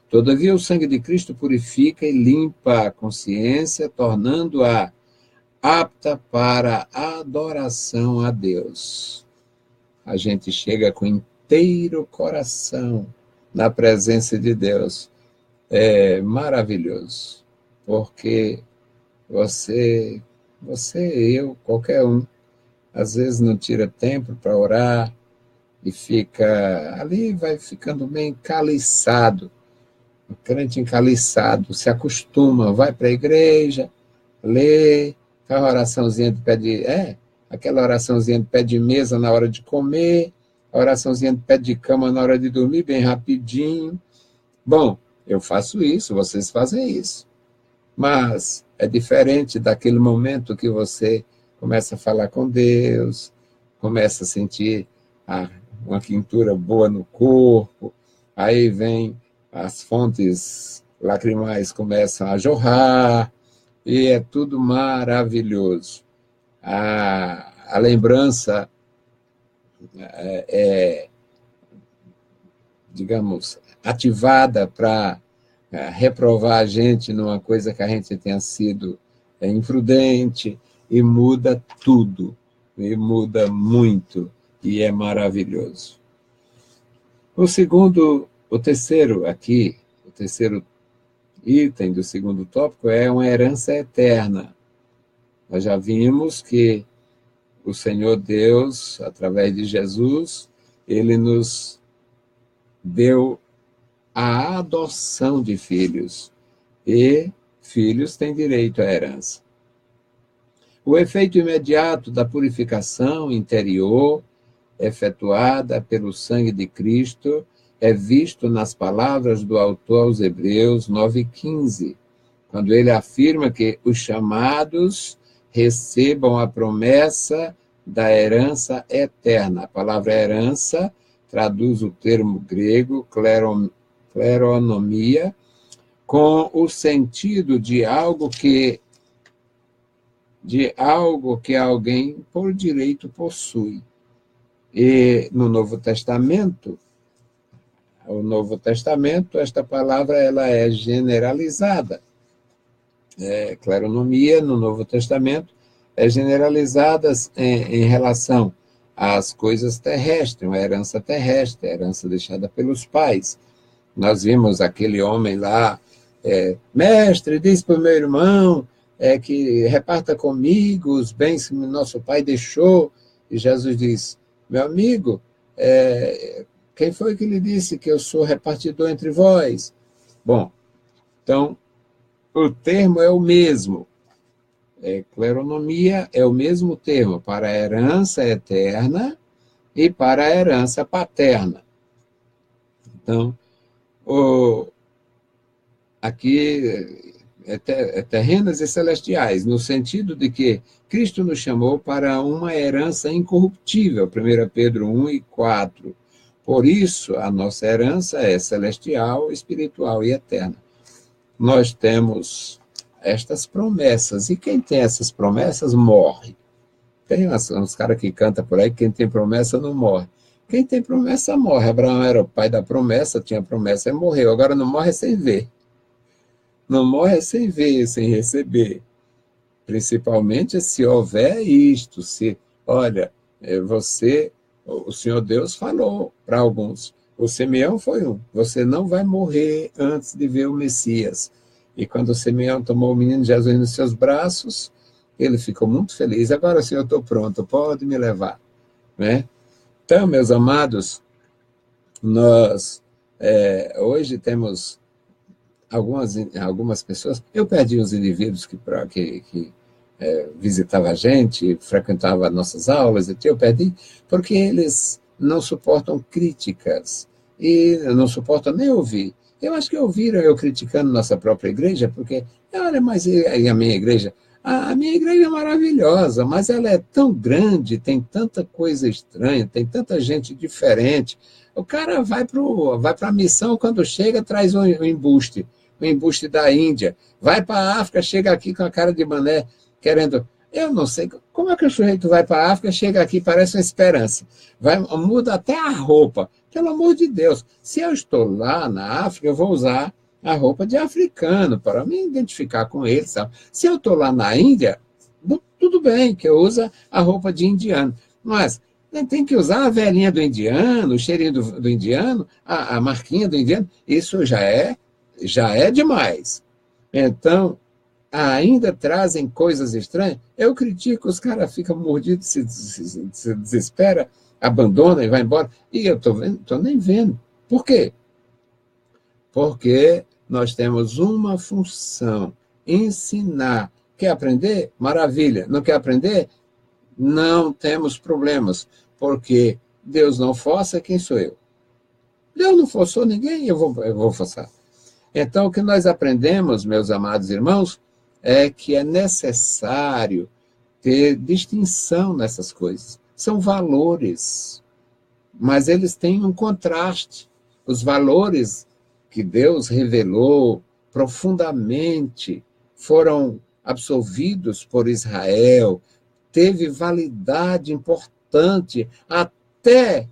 Todavia, o sangue de Cristo purifica e limpa a consciência, tornando-a apta para a adoração a Deus. A gente chega com inteiro coração na presença de Deus. É maravilhoso, porque você, eu, qualquer um, às vezes não tira tempo para orar e fica ali, vai ficando meio encaliçado. O crente encaliçado se acostuma, vai para a igreja, lê, faz uma oraçãozinha de pé de... aquela oraçãozinha de pé de mesa na hora de comer, a oraçãozinha de pé de cama na hora de dormir, bem rapidinho. Bom, eu faço isso, vocês fazem isso. Mas é diferente daquele momento que você começa a falar com Deus, começa a sentir uma quentura boa no corpo, aí vem as fontes lacrimais começam a jorrar, e é tudo maravilhoso. A lembrança digamos, ativada para reprovar a gente numa coisa que a gente tenha sido imprudente, e muda tudo, e muda muito, e é maravilhoso. O terceiro item do segundo tópico é uma herança eterna. Nós já vimos que o Senhor Deus, através de Jesus, ele nos deu a adoção de filhos, e filhos têm direito à herança. O efeito imediato da purificação interior, efetuada pelo sangue de Cristo, é visto nas palavras do autor aos Hebreus 9,15, quando ele afirma que os chamados recebam a promessa da herança eterna. A palavra herança traduz o termo grego kleronomia, com o sentido de algo que alguém por direito possui. E no Novo Testamento, esta palavra ela é generalizada. Kleronomia, no Novo Testamento, é generalizada em relação às coisas terrestres, uma herança terrestre, a herança deixada pelos pais. Nós vimos aquele homem lá, mestre, diz para o meu irmão que reparta comigo os bens que nosso pai deixou, e Jesus diz, meu amigo, quem foi que lhe disse que eu sou repartidor entre vós? Bom, então, o termo é o mesmo. Kleronomia é o mesmo termo para a herança eterna e para a herança paterna. Então, aqui terrenas e celestiais, no sentido de que Cristo nos chamou para uma herança incorruptível, 1 Pedro 1:4. Por isso, a nossa herança é celestial, espiritual e eterna. Nós temos estas promessas, e quem tem essas promessas morre. Tem uns caras que cantam por aí, quem tem promessa não morre. Quem tem promessa morre. Abraão era o pai da promessa, tinha promessa e morreu. Agora não morre sem ver. Não morre sem ver, sem receber. Principalmente se houver isto, olha, o Senhor Deus falou para alguns, o Simeão foi um, você não vai morrer antes de ver o Messias. E quando o Simeão tomou o menino Jesus nos seus braços, ele ficou muito feliz. Agora, Senhor, eu estou pronto, pode me levar. Né? Então, meus amados, nós hoje temos algumas pessoas. Eu perdi uns indivíduos que visitavam a gente, frequentavam nossas aulas, eu perdi, porque eles não suportam críticas e não suportam nem ouvir. Eu acho que ouviram eu criticando nossa própria igreja, porque, olha, mas e a minha igreja? A minha igreja é maravilhosa, mas ela é tão grande, tem tanta coisa estranha, tem tanta gente diferente. O cara vai para a missão, quando chega, traz um embuste da Índia. Vai para a África, chega aqui com a cara de mané, querendo Eu não sei como é que o sujeito vai para a África, chega aqui, parece uma esperança. Muda até a roupa. Pelo amor de Deus, se eu estou lá na África, eu vou usar a roupa de africano para me identificar com eles. Sabe? Se eu estou lá na Índia, tudo bem que eu use a roupa de indiano. Mas tem que usar a velhinha do indiano, o cheirinho do indiano, a marquinha do indiano. Isso já é demais. Então, ainda trazem coisas estranhas. Eu critico, os caras ficam mordidos, se desespera, abandona e vai embora. E eu estou nem vendo. Por quê? Porque nós temos uma função: ensinar. Quer aprender? Maravilha. Não quer aprender? Não temos problemas, porque Deus não força, quem sou eu? Deus não forçou ninguém, eu vou forçar. Então, o que nós aprendemos, meus amados irmãos, é que é necessário ter distinção nessas coisas. São valores, mas eles têm um contraste. Os valores que Deus revelou profundamente foram absolvidos por Israel, teve validade importante até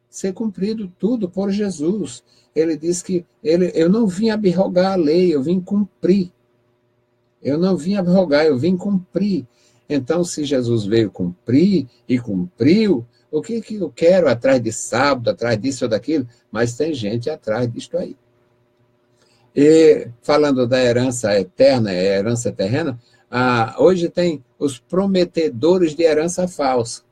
ser cumprido tudo por Jesus. Ele diz que eu não vim abrogar a lei, eu vim cumprir. Eu não vim abrogar, eu vim cumprir. Então, se Jesus veio cumprir e cumpriu, o que eu quero atrás de sábado, atrás disso ou daquilo? Mas tem gente atrás disso aí. E falando da herança eterna, herança terrena, hoje tem os prometedores de herança falsa.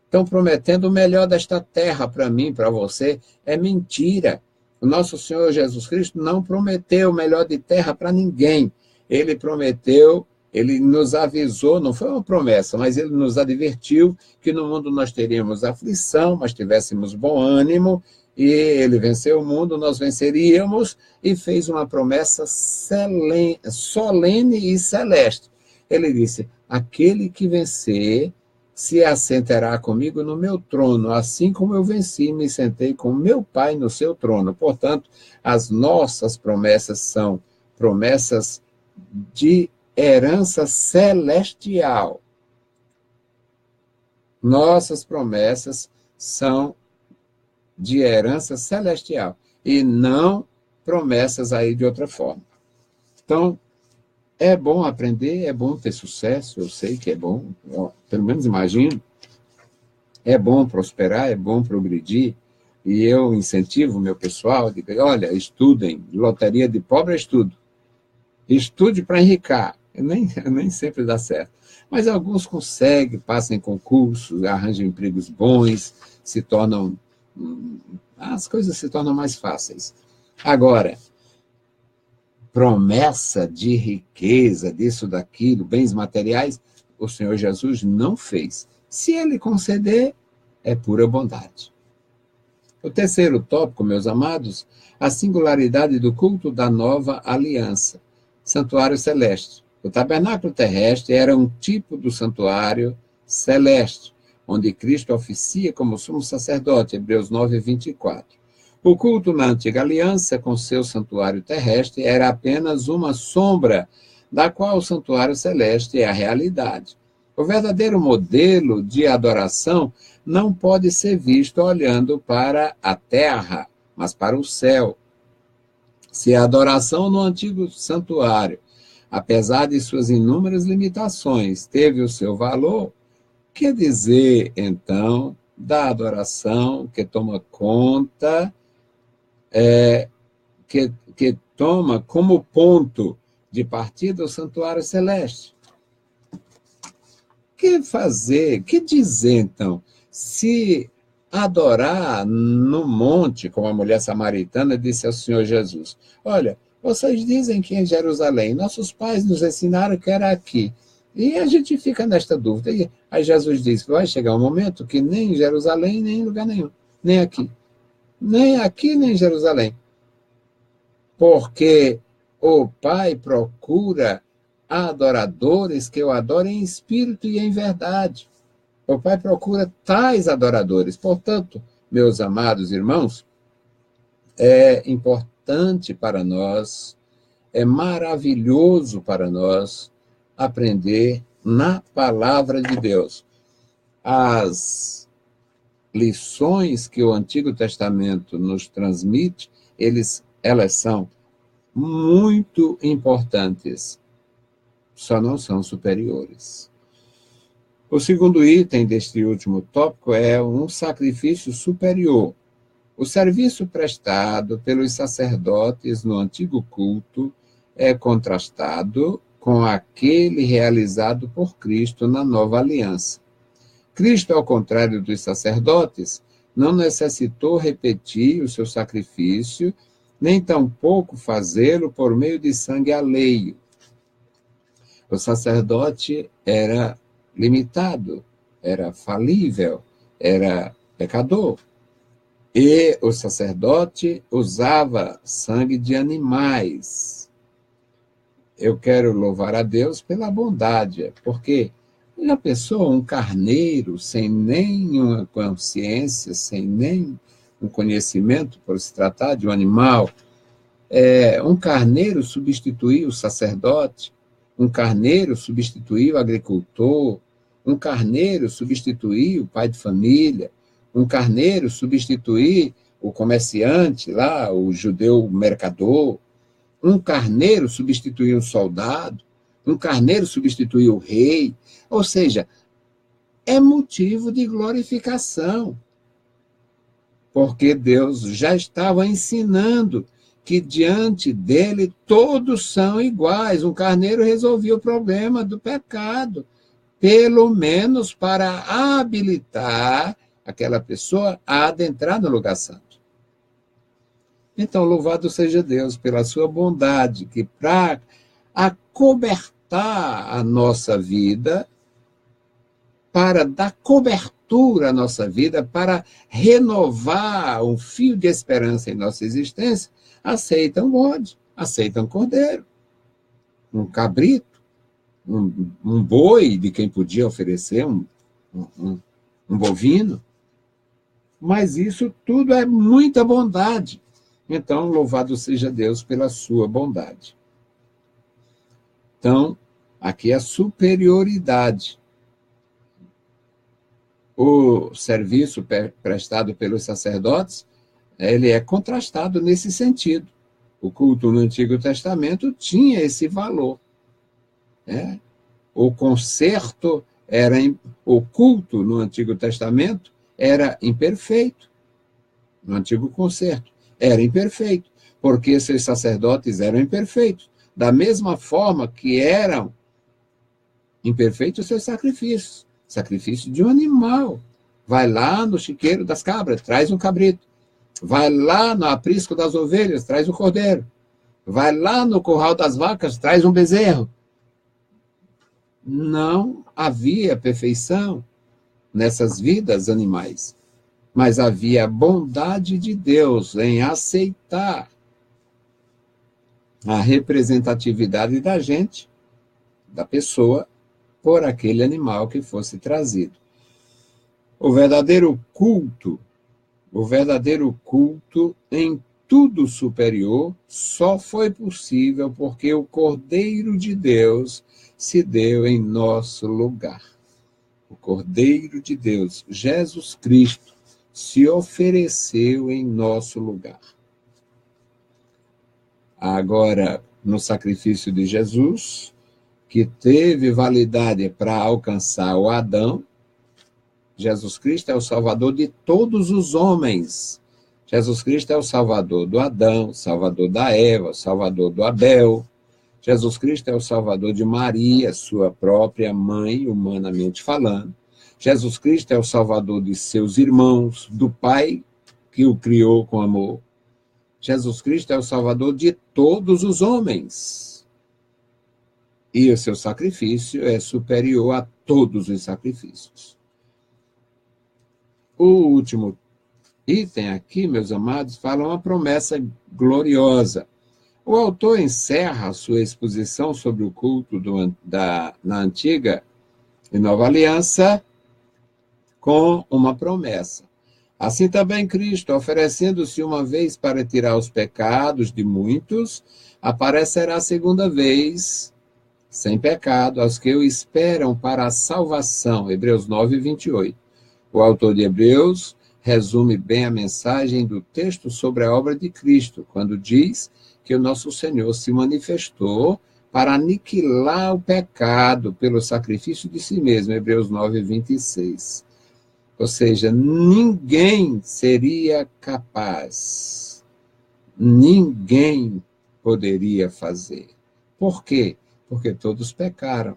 Estão prometendo o melhor desta terra para mim, para você. É mentira. O nosso Senhor Jesus Cristo não prometeu o melhor de terra para ninguém. Ele prometeu, ele nos avisou, não foi uma promessa, mas ele nos advertiu que no mundo nós teríamos aflição, mas tivéssemos bom ânimo, e ele venceu o mundo, nós venceríamos, e fez uma promessa solene e celeste. Ele disse: aquele que vencer se assentará comigo no meu trono, assim como eu venci e me sentei com meu Pai no seu trono. Portanto, as nossas promessas são promessas de herança celestial. Nossas promessas são de herança celestial e não promessas aí de outra forma. Então, é bom aprender, é bom ter sucesso, eu sei que é bom, pelo menos imagino. É bom prosperar, é bom progredir, e eu incentivo o meu pessoal, digo: olha, estudem, loteria de pobre é estudo. Estude para enricar. Nem sempre dá certo. Mas alguns conseguem, passam em concurso, arranjam empregos bons, as coisas se tornam mais fáceis. Agora, promessa de riqueza, disso, daquilo, bens materiais, o Senhor Jesus não fez. Se ele conceder, é pura bondade. O terceiro tópico, meus amados, a singularidade do culto da nova aliança, santuário celeste. O tabernáculo terrestre era um tipo do santuário celeste, onde Cristo oficia como sumo sacerdote, Hebreus 9, 24. O culto na antiga aliança, com seu santuário terrestre, era apenas uma sombra, da qual o santuário celeste é a realidade. O verdadeiro modelo de adoração não pode ser visto olhando para a terra, mas para o céu. Se a adoração no antigo santuário, apesar de suas inúmeras limitações, teve o seu valor, que dizer, então, da adoração que toma conta, que toma como ponto de partida o santuário celeste? Que fazer, que dizer, então, se adorar no monte, como a mulher samaritana disse ao Senhor Jesus: olha, vocês dizem que em Jerusalém, nossos pais nos ensinaram que era aqui. E a gente fica nesta dúvida. E aí Jesus diz: vai chegar um momento que nem em Jerusalém, nem em lugar nenhum, nem aqui. Nem aqui, nem em Jerusalém. Porque o Pai procura adoradores que o adorem em espírito e em verdade. O Pai procura tais adoradores. Portanto, meus amados irmãos, é importante para nós, é maravilhoso para nós aprender na palavra de Deus. As lições que o Antigo Testamento nos transmite, elas são muito importantes, só não são superiores. O segundo item deste último tópico é um sacrifício superior. O serviço prestado pelos sacerdotes no antigo culto é contrastado com aquele realizado por Cristo na nova aliança. Cristo, ao contrário dos sacerdotes, não necessitou repetir o seu sacrifício, nem tampouco fazê-lo por meio de sangue alheio. O sacerdote era limitado, era falível, era pecador. E o sacerdote usava sangue de animais. Eu quero louvar a Deus pela bondade, porque uma pessoa, um carneiro, sem nenhuma consciência, sem nenhum conhecimento, por se tratar de um animal, um carneiro substituiu o sacerdote, um carneiro substituiu o agricultor, um carneiro substituiu o pai de família, um carneiro substituiu o comerciante lá, o judeu mercador, um carneiro substituiu um soldado, um carneiro substituiu o rei, ou seja, é motivo de glorificação, porque Deus já estava ensinando que diante dele todos são iguais. Um carneiro resolvia o problema do pecado, pelo menos para habilitar aquela pessoa a adentrar no lugar santo. Então, louvado seja Deus pela sua bondade, que para acobertar a nossa vida, para dar cobertura à nossa vida, para renovar um fio de esperança em nossa existência, aceitam bode, aceitam cordeiro, um cabrito, um boi, de quem podia oferecer um bovino. Mas isso tudo é muita bondade. Então, louvado seja Deus pela sua bondade. Então, aqui é a superioridade. O serviço prestado pelos sacerdotes, ele é contrastado nesse sentido. O culto no Antigo Testamento tinha esse valor. O concerto o culto no Antigo Testamento era imperfeito. No Antigo Concerto era imperfeito, porque seus sacerdotes eram imperfeitos, da mesma forma que eram imperfeitos os seus sacrifícios. Sacrifício de um animal. Vai lá no chiqueiro das cabras, traz um cabrito. Vai lá no aprisco das ovelhas, traz um cordeiro. Vai lá no curral das vacas, traz um bezerro. Não havia perfeição nessas vidas animais, mas havia a bondade de Deus em aceitar a representatividade da gente, da pessoa, por aquele animal que fosse trazido. O verdadeiro culto em tudo superior só foi possível porque o Cordeiro de Deus se deu em nosso lugar. O Cordeiro de Deus, Jesus Cristo, se ofereceu em nosso lugar. Agora, no sacrifício de Jesus, que teve validade para alcançar o Adão, Jesus Cristo é o Salvador de todos os homens. Jesus Cristo é o Salvador do Adão, Salvador da Eva, Salvador do Abel. Jesus Cristo é o Salvador de Maria, sua própria mãe, humanamente falando. Jesus Cristo é o Salvador de seus irmãos, do Pai que o criou com amor. Jesus Cristo é o Salvador de todos os homens. E o seu sacrifício é superior a todos os sacrifícios. O último item aqui, meus amados, fala uma promessa gloriosa. O autor encerra a sua exposição sobre o culto na Antiga e Nova Aliança com uma promessa. Assim também Cristo, oferecendo-se uma vez para tirar os pecados de muitos, aparecerá segunda vez, sem pecado, aos que o esperam para a salvação. Hebreus 9, 28. O autor de Hebreus resume bem a mensagem do texto sobre a obra de Cristo, quando diz que o nosso Senhor se manifestou para aniquilar o pecado pelo sacrifício de si mesmo, Hebreus 9, 26. Ou seja, ninguém seria capaz, ninguém poderia fazer. Por quê? Porque todos pecaram.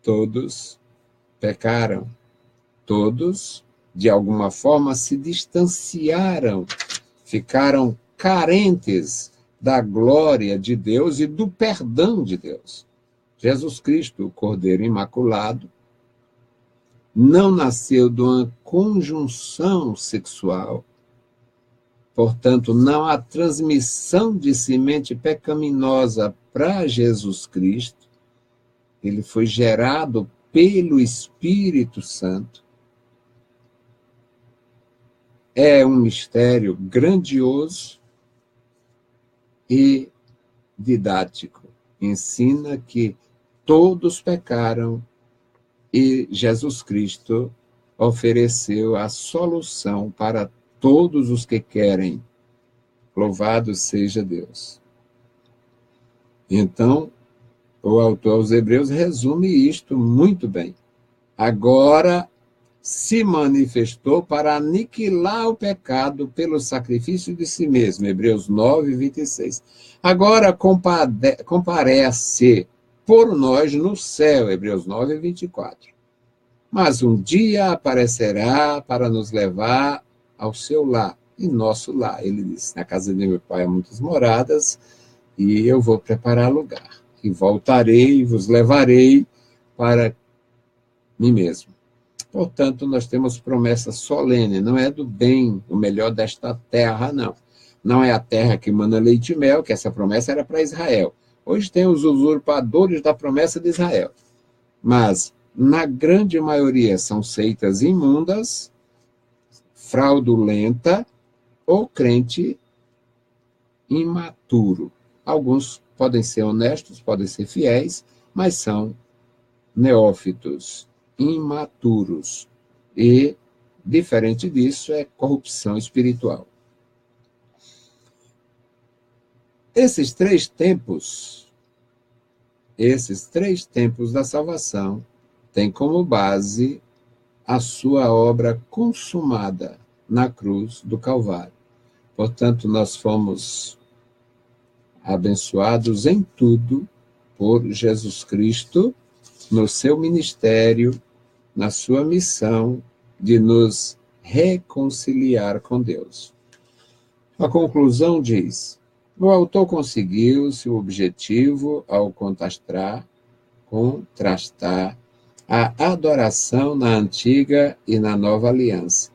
Todos pecaram. Todos, de alguma forma, se distanciaram, ficaram carentes da glória de Deus e do perdão de Deus. Jesus Cristo, o Cordeiro Imaculado, não nasceu de uma conjunção sexual, portanto, não há transmissão de semente pecaminosa para Jesus Cristo. Ele foi gerado pelo Espírito Santo. É um mistério grandioso e didático. Ensina que todos pecaram e Jesus Cristo ofereceu a solução para todos os que querem. Louvado seja Deus. Então, o autor aos Hebreus resume isto muito bem. Agora se manifestou para aniquilar o pecado pelo sacrifício de si mesmo, Hebreus 9, 26. Agora comparece por nós no céu, Hebreus 9, 24. Mas um dia aparecerá para nos levar ao seu lar, e nosso lar. Ele disse, na casa de meu pai há muitas moradas, e eu vou preparar lugar. E voltarei e vos levarei para mim mesmo. Portanto, nós temos promessa solene, não é do bem, o melhor desta terra, não. Não é a terra que manda leite e mel, que essa promessa era para Israel. Hoje tem os usurpadores da promessa de Israel. Mas, na grande maioria, são seitas imundas, fraudulenta ou crente imaturo. Alguns podem ser honestos, podem ser fiéis, mas são neófitos, imaturos. E, diferente disso, é corrupção espiritual. Esses três tempos da salvação têm como base a sua obra consumada na cruz do Calvário. Portanto, nós fomos abençoados em tudo por Jesus Cristo, no seu ministério, na sua missão de nos reconciliar com Deus. A conclusão diz: o autor conseguiu seu objetivo ao contrastar a adoração na antiga e na nova aliança.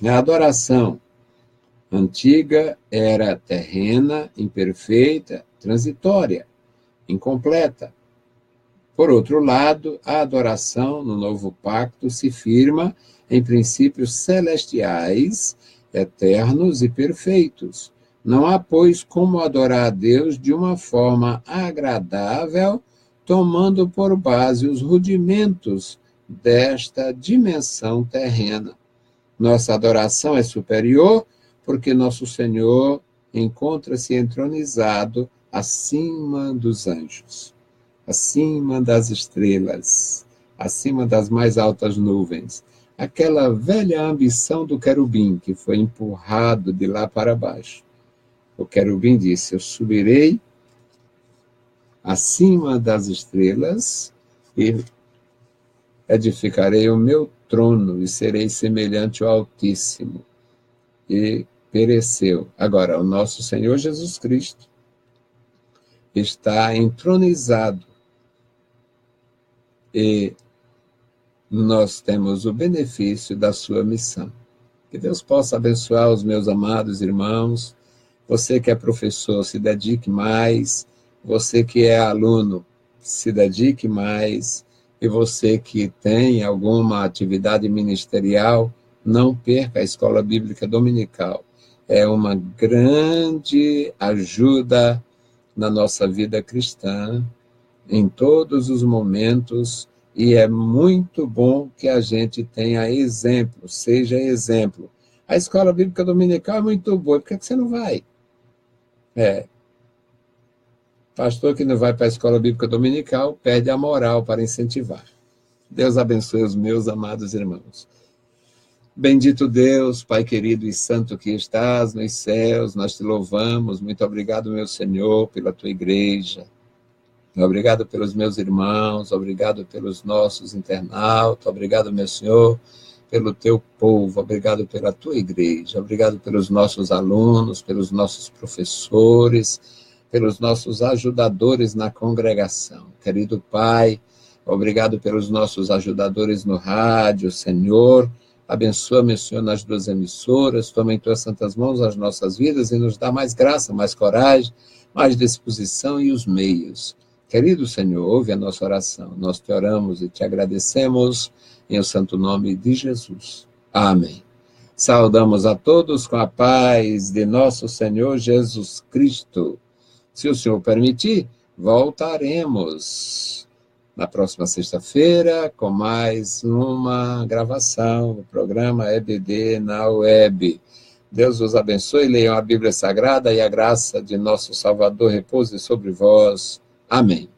A adoração antiga era terrena, imperfeita, transitória, incompleta. Por outro lado, a adoração no novo pacto se firma em princípios celestiais, eternos e perfeitos. Não há, pois, como adorar a Deus de uma forma agradável, tomando por base os rudimentos desta dimensão terrena. Nossa adoração é superior porque nosso Senhor encontra-se entronizado acima dos anjos, acima das estrelas, acima das mais altas nuvens. Aquela velha ambição do querubim que foi empurrado de lá para baixo. O querubim disse: eu subirei acima das estrelas e edificarei o meu trono e serei semelhante ao Altíssimo. E pereceu. Agora, o nosso Senhor Jesus Cristo está entronizado e nós temos o benefício da sua missão. Que Deus possa abençoar os meus amados irmãos. Você que é professor, se dedique mais. Você que é aluno, se dedique mais. E você que tem alguma atividade ministerial, não perca a Escola Bíblica Dominical. É uma grande ajuda na nossa vida cristã, em todos os momentos, e é muito bom que a gente tenha exemplo, seja exemplo. A escola bíblica dominical é muito boa, por que você não vai? Pastor que não vai para a escola bíblica dominical perde a moral para incentivar. Deus abençoe os meus amados irmãos. Bendito Deus, Pai querido e santo que estás nos céus, nós te louvamos. Muito obrigado, meu Senhor, pela tua igreja. Obrigado pelos meus irmãos, obrigado pelos nossos internautas, obrigado, meu Senhor, pelo teu povo, obrigado pela tua igreja, obrigado pelos nossos alunos, pelos nossos professores, pelos nossos ajudadores na congregação. Querido Pai, obrigado pelos nossos ajudadores no rádio, Senhor. Abençoa, meu Senhor, nas duas emissoras, toma em tuas santas mãos as nossas vidas e nos dá mais graça, mais coragem, mais disposição e os meios. Querido Senhor, ouve a nossa oração. Nós te oramos e te agradecemos em o santo nome de Jesus. Amém. Saudamos a todos com a paz de nosso Senhor Jesus Cristo. Se o Senhor permitir, voltaremos na próxima sexta-feira com mais uma gravação do programa EBD na web. Deus os abençoe, leiam a Bíblia Sagrada e a graça de nosso Salvador repouse sobre vós. Amém.